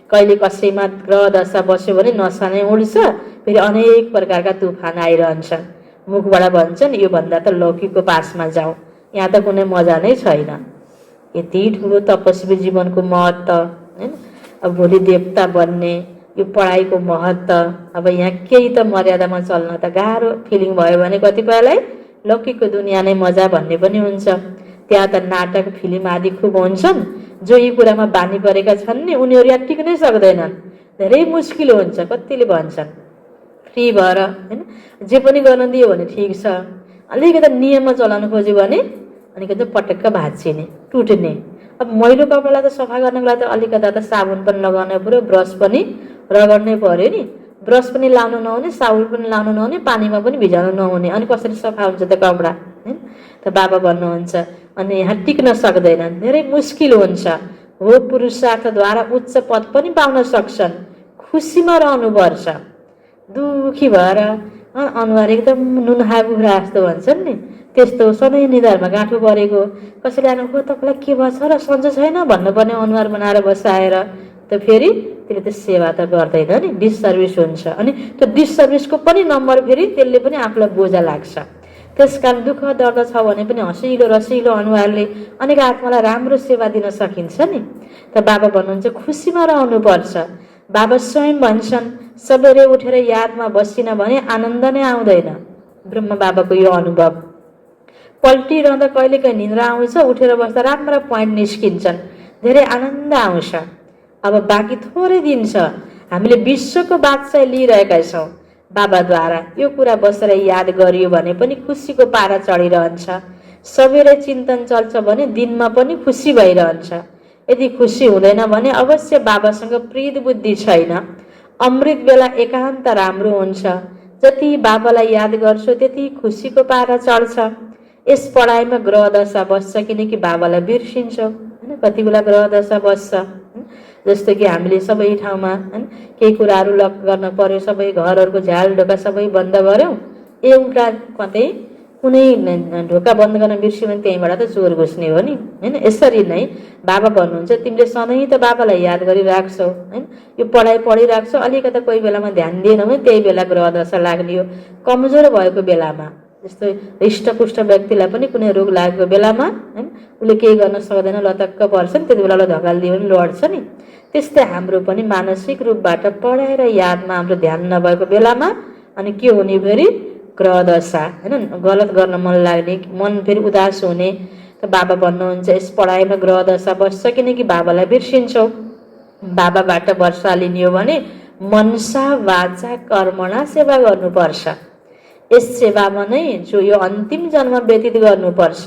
कहिले कसैमा ग्रह दशा बस्यो भने नसा नै उड्छ, फेरि अनेक प्रकारका तुफान आइरहन्छन्। मुखबाट भन्छन् योभन्दा त लौकिकको पासमा जाऊ, यहाँ त कुनै मजा नै छैन। यति ठुलो तपस्वी जीवनको महत्त्व होइन, अब भोलि देवता बन्ने, यो पढाइको महत्त्व, अब यहाँ केही त मर्यादामा चल्न त गाह्रो फिलिङ भयो भने कतिपयलाई लौकिकको दुनियाँ नै मजा भन्ने पनि हुन्छ। त्यहाँ त नाटक फिल्म आदि खुब हुन्छन्। जो यी कुरामा बानी परेका छन् नि उनीहरू यहाँ टिक्नै सक्दैनन्। धेरै मुस्किल हुन्छ। कतिले भन्छन् फ्री भएर होइन जे पनि गर्न दियो भने ठिक छ, अलिकति नियममा चलाउनु खोज्यो भने अलिकति पटक्क भाँचिने टुट्ने। अब मैलो कपडालाई त सफा गर्नको लागि त अलिकता त साबुन पनि लगाउनु पर्यो, ब्रस पनि रगड्नै पर्यो नि। ब्रस पनि लाउनु नहुने, साबुन पनि लाउनु नहुने, पानीमा पनि भिजाउनु नहुने, अनि कसरी सफा हुन्छ त कपडा होइन। त बाबा भन्नुहुन्छ अनि यहाँ टिक्न सक्दैनन्, धेरै मुस्किल हुन्छ। हो पुरुषार्थद्वारा उच्च पद पनि पाउन सक्छन्। खुसीमा रहनुपर्छ। दुखी भएर अनुहार एकदम नुनहा बुढा जस्तो भन्छन् नि त्यस्तो सधैँ निधारमा गाँठो परेको, कसैले आएर हो तपाईँलाई के भन्छ र सन्चो छैन भन्नुपर्ने अनुहार बनाएर बसाएर त फेरि त्यसले त सेवा त गर्दैन नि, डिससर्भिस हुन्छ। अनि त्यो डिससर्भिसको पनि नम्बर फेरि त्यसले पनि आफूलाई बोझा लाग्छ। त्यसकारण दुःख दर्द छ भने पनि हँसिलो रसिलो अनुहारले अनेक आत्मालाई राम्रो सेवा दिन सकिन्छ नि। त बाबा भन्नुहुन्छ खुसीमा रहनुपर्छ। बाबा स्वयं भन्छन् सबेरै उठेर यादमा बसिन भने आनन्द नै आउँदैन। ब्रह्म बाबाको यो अनुभव। पल्टिरहँदा कहिलेकाहीँ निन्द्रा आउँछ, उठेर बस्दा राम्रा पोइन्ट निस्किन्छन्, धेरै आनन्द आउँछ। अब बाँकी थोरै दिन छ। हामीले विश्वको बादशाही लिइरहेका छौँ। बाबाद्वारा यो कुरा बसेर याद गरियो भने पनि खुसीको पारा चढिरहन्छ। सबेरै चिन्तन चल्छ भने दिनमा पनि खुसी भइरहन्छ। यदि खुसी हुँदैन भने अवश्य बाबासँग प्रीत बुद्धि छैन। अमृत बेला एकान्त राम्रो हुन्छ। जति बाबालाई याद गर्छौ त्यति खुसीको पारा चढ्छ। यस पढाइमा ग्रह दशा बस्छ किनकि बाबालाई बिर्सिन्छौ हैन। कति बेला ग्रह दशा बस्छ, जस्तो कि हामीले सबै ठाउँमा हैन केही कुराहरू लक गर्न पर्यो, सबै घरहरूको झ्याल ढोका सबै बन्द गर्यौं, एउटा कतै कुनै ढोका बन्द गर्न बिर्स्यो भने त्यहीँबाट त चोर घुस्ने हो नि हैन। यसरी नै बाबा भन्नुहुन्छ तिमीले सधैँ त बाबालाई याद गरिराख्छौ हैन। यो पढाइ पढिराख्छौ, अलिकता कोही बेलामा ध्यान दिएन भने त्यही बेला ग्रह दशा लाग्ने हो। कमजोर भएको बेलामा, जस्तो हृष्टपुष्ट व्यक्तिलाई पनि कुनै रोग लागेको बेलामा हैन उसले केही गर्न सक्दैन, लतक्क पर्छ नि, त्यति बेला धकालिदियो भने लड्छ नि। त्यस्तै हाम्रो पनि मानसिक रूपबाट पढाएर यादमा हाम्रो ध्यान नभएको बेलामा अनि के हुने फेरि ग्रह दशा हैन, गलत गर्न मन लाग्ने, मन फेरि उदास हुने। त बाबा भन्नुहुन्छ यस पढाइमा ग्रह दशा बस्छ किनकि बाबालाई बिर्सिन्छौ। बाबाबाट वर्षा लिने हो भने मनसा वाचा कर्मणा सेवा गर्नुपर्छ। यस सेवामा नै जो यो अन्तिम जन्म व्यतीत गर्नुपर्छ।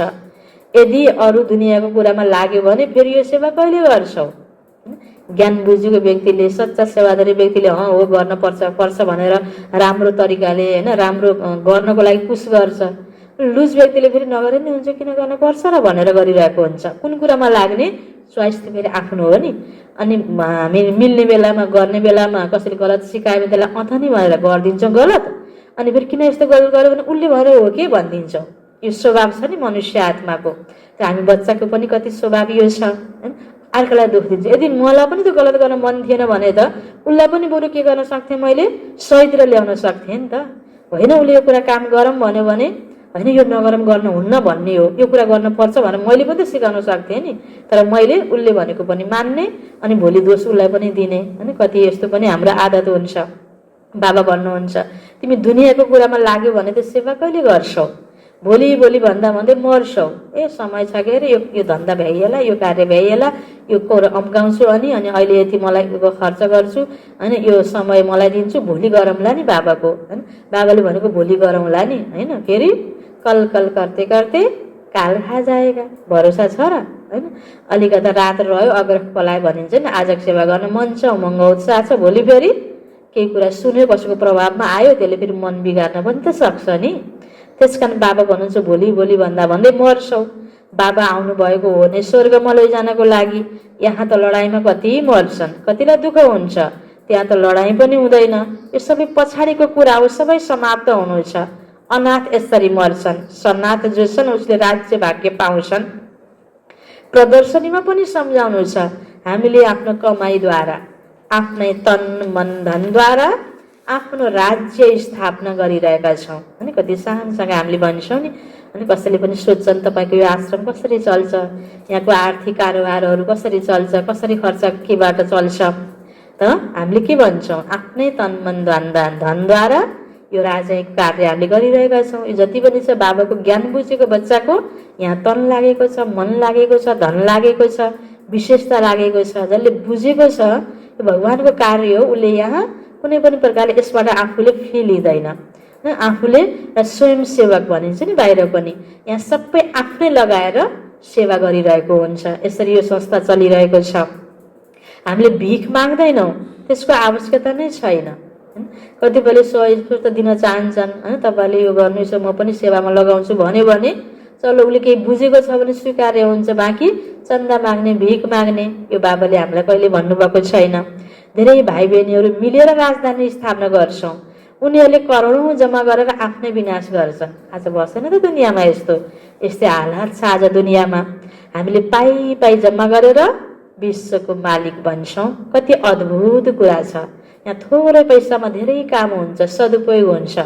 यदि अरू दुनियाँको कुरामा लाग्यो भने फेरि यो सेवा कहिले गर्छौ? ज्ञान बुझेको व्यक्तिले, सच्चा सेवादारी व्यक्तिले हो गर्न पर्छ भनेर राम्रो तरिकाले हैन राम्रो गर्नको लागि पुस गर्छ। लुज व्यक्तिले फेरि नगरे नि हुन्छ, किन गर्न पर्छ र भनेर गरिरहेको हुन्छ। कुन कुरामा लाग्ने चोइस त फेरि आफ्नो हो नि। अनि हामी मिल्ने बेलामा गर्ने बेलामा कसैले गलत सिकायो भने त्यसलाई अथनी भनेर गरिदिन्छौँ गलत, अनि फेरि किन यस्तो गलत गर्यो भने उसले भनेर हो के भनिदिन्छौँ। यो स्वभाव छ नि मनुष्य आत्माको। त हामी बच्चाको पनि कति स्वभाव यो छ हैन, अर्कोलाई दुख दिन्छ। यदि मलाई पनि त गलत गर्न मन थिएन भने त उसलाई पनि बरु के गर्न सक्थेँ, मैले सहितले ल्याउन सक्थेँ नि त होइन। उसले यो कुरा काम गरौँ भन्यो भने होइन यो नगरौँ गर्न हुन्न भन्ने हो, यो कुरा गर्नुपर्छ भनेर मैले पनि त सिकाउन सक्थेँ नि। तर मैले उसले भनेको पनि मान्ने अनि भोलि दोष उसलाई पनि दिने होइन। कति यस्तो पनि हाम्रो आदत हुन्छ। बाबा भन्नुहुन्छ तिमी दुनियाँको कुरामा लाग्यो भने त सेवा कहिले गर्छौ? भोलि भन्दा भन्दै मर्छौ। ए समय छ के अरे, यो धन्दा भ्याइएला, यो कार्य भ्याइएला, यो अम्काउँछु अनि अहिले यति मलाई खर्च गर्छु होइन, यो समय मलाई दिन्छु, भोलि गरौँला नि बाबाको होइन। बाबाले भनेको भोलि गरौँला नि होइन। फेरि कल करते करते काल खा जाएगा, भरोसा छ र होइन। अलिकता रात रह्यो अग्रह पलायो भनिन्छ नि। आजको सेवा गर्न मन छ, उमङ्ग उत्साह छ, भोलि फेरि केही कुरा सुन्यो कसैको प्रभावमा आयो, त्यसले फेरि मन बिगार्न पनि त सक्छ नि। त्यसकारण बाबा भन्नुहुन्छ भोलि भन्दा भन्दै मर्छौ। बाबा आउनु भएको हो नै स्वर्गमा लैजानको लागि। यहाँ त लडाइँमा कति मर्छन्, कतिलाई दुःख हुन्छ, त्यहाँ त लडाइँ पनि हुँदैन। यो सबै पछाडिको कुरा हो, सबै समाप्त हुनु छ। अनाथ यसरी मर्छन्, सनाथ जो छन् उसले राज्य भाग्य पाउँछन्। प्रदर्शनीमा पनि सम्झाउनु छ हामीले आफ्नो कमाइद्वारा, आफ्नै तन मन धनद्वारा आफ्नो राज्य स्थापना गरिरहेका छौँ अनि कति सानसानो हामीले भन्छौँ नि। अनि कसैले पनि सोध्छन् तपाईँको यो आश्रम कसरी चल्छ, यहाँको आर्थिक कारोबारहरू कसरी चल्छ, कसरी खर्च केबाट चल्छ। त हामीले के भन्छौँ, आफ्नै तन मन धनद्वारा यो राजनीतिक कार्य हामीले गरिरहेका छौँ। यो जति पनि छ बाबाको ज्ञान बुझेको बच्चाको यहाँ तन लागेको छ, मन लागेको छ, धन लागेको छ, विशेषता लागेको छ। जसले बुझेको छ यो भगवानको कार्य हो, उसले यहाँ कुनै पनि प्रकारले यसबाट आफूले फी लिँदैन। आफूले स्वयंसेवक भनिन्छ नि बाहिर पनि, यहाँ सबै आफ्नै लगाएर सेवा गरिरहेको हुन्छ। यसरी यो संस्था चलिरहेको छ। हामीले भिख माग्दैनौँ, त्यसको आवश्यकता नै छैन। कतिपयले 100 दिन चाहन्छन् होइन, तपाईँले यो गर्नुहोस् म पनि सेवामा लगाउँछु भन्यो भने चलो उसले केही बुझेको छ भने स्वीकार्य हुन्छ। बाँकी चन्दा माग्ने, भिख माग्ने यो बाबाले हामीलाई कहिले भन्नुभएको छैन। धेरै भाइ बहिनीहरू मिलेर राजधानी स्थापना गर्छौँ, उनीहरूले करोडौँ जम्मा गरेर आफ्नै विनाश गर्छन्। आज बसेन त दुनियाँमा यस्तै हालत छ। आज दुनियाँमा हामीले पाइ जम्मा गरेर विश्वको मालिक बन्छौँ। कति अद्भुत कुरा छ। यहाँ थोरै पैसामा धेरै काम हुन्छ, सदुपयोग हुन्छ।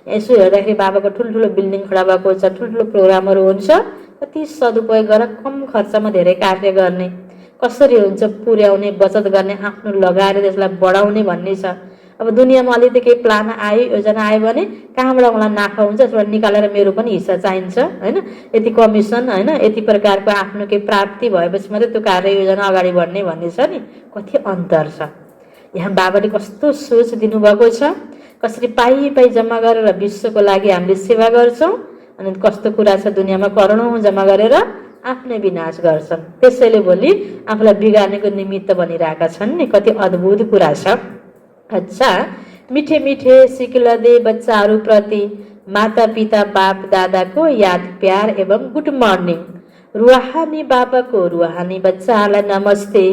यसो हेर्दाखेरि बाबाको ठुल्ठुलो बिल्डिङ खडा भएको छ, ठुल्ठुलो प्रोग्रामहरू हुन्छ, कति सदुपयोग गरेर कम खर्चमा धेरै कार्य गर्ने कसरी हुन्छ, पुर्याउने, बचत गर्ने, आफ्नो लगाएर त्यसलाई बढाउने भन्ने छ। अब दुनियाँमा अलिकति केही प्लान आयो, योजना आयो भने कहाँबाट मलाई नाफा हुन्छ त्यसबाट निकालेर मेरो पनि हिस्सा चाहिन्छ होइन, यति कमिसन होइन, यति प्रकारको आफ्नो केही प्राप्ति भएपछि मात्रै त्यो कार्य योजना अगाडि बढ्ने भन्ने छ नि। कति अन्तर छ। यहाँ बाबाले कस्तो सोच दिनुभएको छ। कसरी पाइ जम्मा गरेर विश्वको लागि हामीले सेवा गर्छौँ अनि कस्तो कुरा छ दुनियाँमा करोडौँ जम्मा गरेर आफ्नै विनाश गर्छन्। त्यसैले भोलि आफूलाई बिगार्नेको निमित्त बनिरहेका छन् नि। कति अद्भुत कुरा छ। अच्छा, मिठे मिठे सिकिलदे बच्चाहरूप्रति माता पिता बाप दादाको याद प्यार एवं गुड मर्निङ। रुहानी बाबाको रुहानी बच्चाहरूलाई नमस्ते।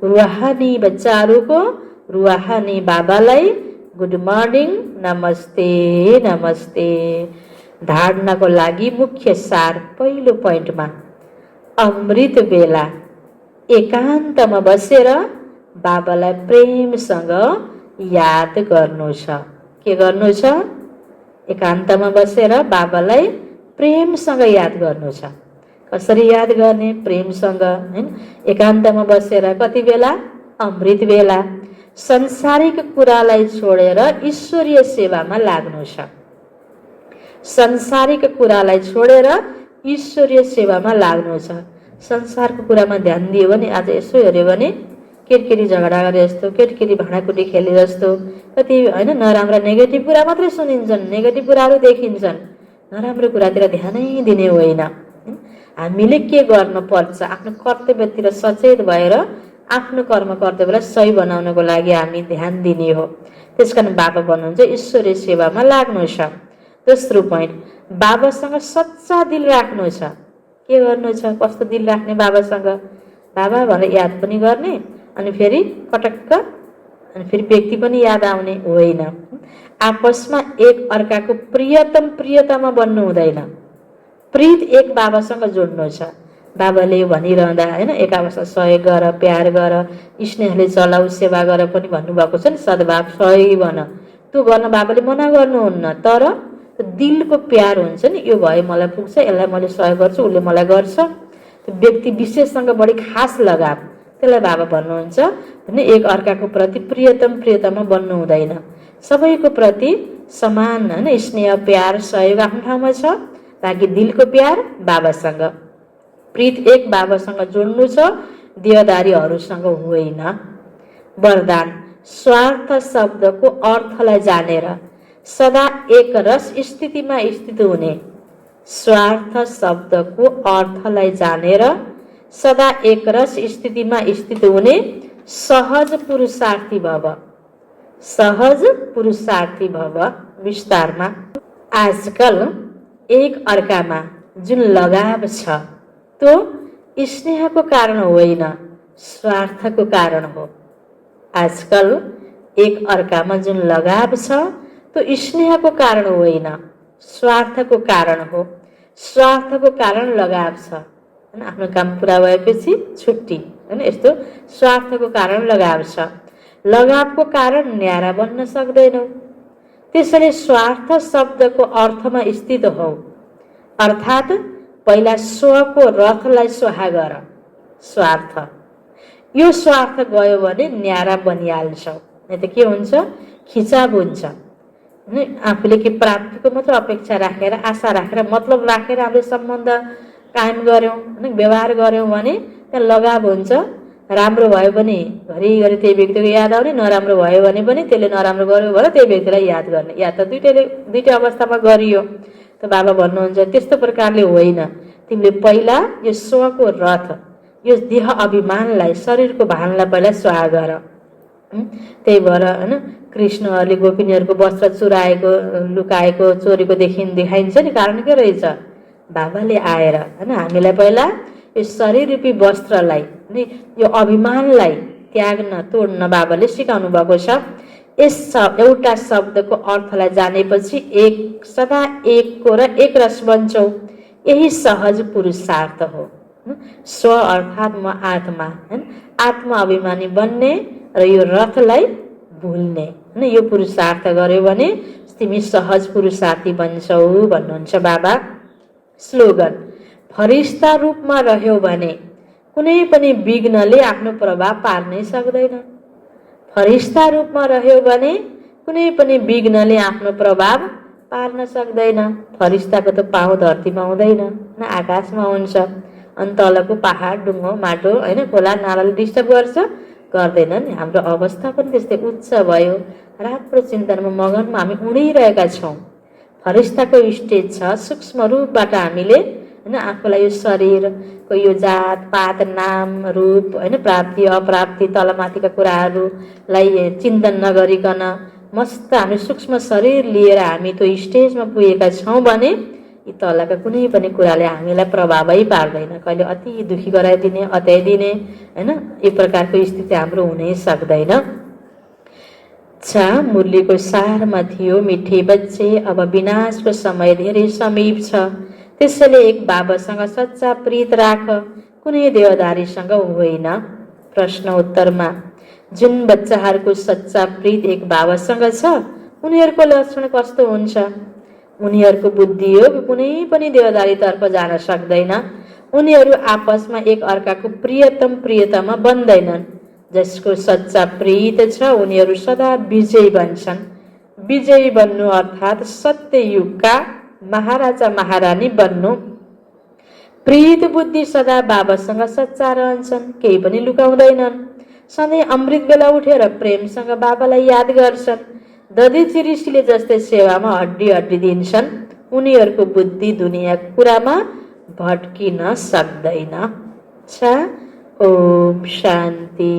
रुहानी बच्चाहरूको रुहानी बाबालाई गुड मर्निङ, नमस्ते नमस्ते। धारणको लागि मुख्य सार पहिलो पोइन्टमा अमृत बेला एकान्तमा बसेर बाबालाई प्रेमसँग याद गर्नु छ। के गर्नु छ? एकान्तमा बसेर बाबालाई प्रेमसँग याद गर्नु छ। कसरी याद गर्ने? प्रेमसँग, हैन? एकान्तमा बसेर कति बेला? अमृत बेला। संसारिक कुरालाई छोडेर ईश्वरीय सेवामा लाग्नु छ। संसारिक कुरालाई छोडेर ईश्वरीय सेवामा लाग्नु छ। संसारको कुरामा ध्यान दियो भने आज यसो हेऱ्यो भने केटकेटी झगडा गरे जस्तो, केटकेटी भाँडाकुटी खेले जस्तो, कति होइन नराम्रा नेगेटिभ कुरा मात्रै सुनिन्छन्, नेगेटिभ कुराहरू देखिन्छन्। नराम्रो कुरातिर ध्यानै दिने होइन। हामीले के गर्न पर्छ? आफ्नो कर्तव्यतिर सचेत भएर आफ्नो कर्म कर्तव्यलाई सही बनाउनको लागि हामी ध्यान दिने हो। त्यसकारण बाबा भन्नुहुन्छ ईश्वरीय सेवामा लाग्नु छ। दोस्रो पोइन्ट, बाबासँग सच्चा दिल राख्नु छ। के गर्नु छ? कस्तो दिल राख्ने बाबासँग? बाबा भनेर याद पनि गर्ने अनि फेरि पटक्क अनि फेरि व्यक्ति पनि याद आउने होइन। आपसमा एक अर्काको प्रियतमा बन्नु हुँदैन। प्रीत एक बाबासँग जोड्नु छ। बाबाले भनिरहँदा होइन एक आपसमा सहयोग गर, प्यार गर, स्नेहले चलाऊ, सेवा गर पनि भन्नुभएको छ नि। सद्भाव सहयोगी बन, त्यो गर्न बाबाले मना गर्नुहुन्न। तर दिलको प्यार हुन्छ नि, यो भए मलाई पुग्छ, यसलाई मैले सहयोग गर्छु, उसले मलाई गर्छ। त्यो व्यक्ति विशेषसँग बढी खास लगाव, त्यसलाई बाबा भन्नुहुन्छ होइन। एक अर्काको प्रति प्रियतमा बन्नु हुँदैन। सबैको प्रति समान होइन स्नेह प्यार सहयोग आफ्नो ठाउँमा छ। बाँकी दिलको प्यार बाबासँग, प्रीत एक बाबासँग जोड्नु छ, देहदारीहरूसँग होइन। वरदान, स्वार्थ शब्दको अर्थलाई जानेर सदा एक रस स्थितिमा स्थित हुने। स्वार्थ शब्दको अर्थलाई जानेर सदा एक रस स्थितिमा स्थित हुने सहज पुरुषार्थी भव। सहज पुरुषार्थी भव। विस्तारमा, आजकल एक अर्कामा जुन लगाव छ त्यो स्नेहको कारण होइन, स्वार्थको कारण हो। आजकल एक अर्कामा जुन लगाव छ त्यो स्नेहको कारण होइन, स्वार्थको कारण हो। स्वार्थको कारण लगाव छ होइन, आफ्नो काम पुरा भएपछि छुट्टी होइन, यस्तो स्वार्थको कारण लगाव छ। लगावको कारण न्यारा बन्न सक्दैनौ। त्यसैले स्वार्थ शब्दको अर्थमा स्थित हौ। अर्थात् पहिला स्वको रथलाई स्वाहा गर। स्वार्थ, यो स्वार्थ गयो भने न्यारा बनिहाल्छौ, नहीं त के हुन्छ? खिचाव हुन्छ। आफूले के प्राप्तिको मात्र अपेक्षा राखेर, आशा राखेर, मतलब राखेर हामीले सम्बन्ध कायम गर्यौँ होइन, व्यवहार गर्यौँ भने त्यहाँ लगाव हुन्छ। राम्रो भयो भने घरिघरि त्यही व्यक्तिको याद आउने, नराम्रो भयो भने पनि त्यसले नराम्रो गर्यो भनेर त्यही व्यक्तिलाई याद गर्ने। या त दुइटै अवस्थामा गरियो। त बाबा भन्नुहुन्छ त्यस्तो प्रकारले होइन। तिमीले पहिला यो स्वको रथ, यो देह अभिमानलाई, शरीरको भानलाई पहिला स्वाहा गर। त्यही भएर होइन कृष्णहरूले गोपिनीहरूको वस्त्र चुराएको, लुकाएको, चोरीको देखाइन्छ नि। कारण के रहेछ? बाबाले आएर होइन हामीलाई पहिला यो शरीर रूपी वस्त्रलाई, यो अभिमानलाई त्याग्न, तोड्न बाबाले सिकाउनु भएको छ। यस एउटा शब्दको अर्थलाई जानेपछि एक सदा एकको र एक रस बन्छौ। यही सहज पुरुषार्थ हो। स्व अर्थात् म आत्मा होइन, आत्मा अभिमानी बन्ने र यो रथलाई भुल्ने होइन, यो पुरुषार्थ गर्यो भने तिमी सहज पुरुषार्थी बन्छौ भन्नुहुन्छ बाबा। स्लोगन, फरिस्ता रूपमा रह्यौ भने कुनै पनि विघ्नले आफ्नो प्रभाव पार्नै सक्दैन। फरिस्ता रूपमा रह्यौ भने कुनै पनि विघ्नले आफ्नो प्रभाव पार्न सक्दैन। फरिस्ताको त पाउ धरतीमा हुँदैन न आकाशमा हुन्छ। अनि तलको पहाड, डुङ्गो, माटो होइन, खोला नालाले डिस्टर्ब गर्छ, गर्दैनन्। हाम्रो अवस्था पनि त्यस्तै उच्च भयो, राम्रो चिन्तनमा मगनमा हामी उडिरहेका छौँ। फरिस्ताको स्टेज छ, सूक्ष्म रूपबाट हामीले होइन आफूलाई यो शरीरको यो जात पात नाम रूप होइन प्राप्ति अप्राप्ति तलमाथिका कुराहरूलाई चिन्तन नगरिकन मस्त हामी सूक्ष्म शरीर लिएर हामी त्यो स्टेजमा पुगेका छौँ भने यी तलका कुनै पनि कुराले हामीलाई प्रभावै पार्दैन। कहिले अति दुखी गराइदिने अत्याइदिने होइन यो प्रकारको स्थिति हाम्रो हुनै सक्दैन। मुरलीको सारमा थियो, मिठे बच्चे अब विनाशको समय धेरै समीप छ, त्यसैले एक बाबासँग सच्चा प्रीत राख, कुनै देवदारीसँग होइन। प्रश्न उत्तरमा जुन बच्चाहरूको सच्चा प्रीत एक बाबासँग छ उनीहरूको लक्षण कस्तो हुन्छ? उनीहरूको बुद्धियोग कुनै पनि देवदारीतर्फ जान सक्दैन। उनीहरू आपसमा एक अर्काको प्रियतमा बन्दैनन्। जसको सच्चा प्रीत छ उनीहरू सदा विजयी बन्छन्। विजयी बन्नु अर्थात् सत्य युगका महाराजा महारानी बन्नु। प्रीत बुद्धि सदा बाबासँग सच्चा रहन्छन्, केही पनि लुकाउँदैनन्। सधैँ अमृत बेला उठेर प्रेमसँग बाबालाई याद गर्छन्। दधी चिरिसीले जस्तै सेवामा हड्डी दिन्छन्। उनीहरूको बुद्धि दुनियाँको कुरामा भट्किन सक्दैन। ओम शान्ति।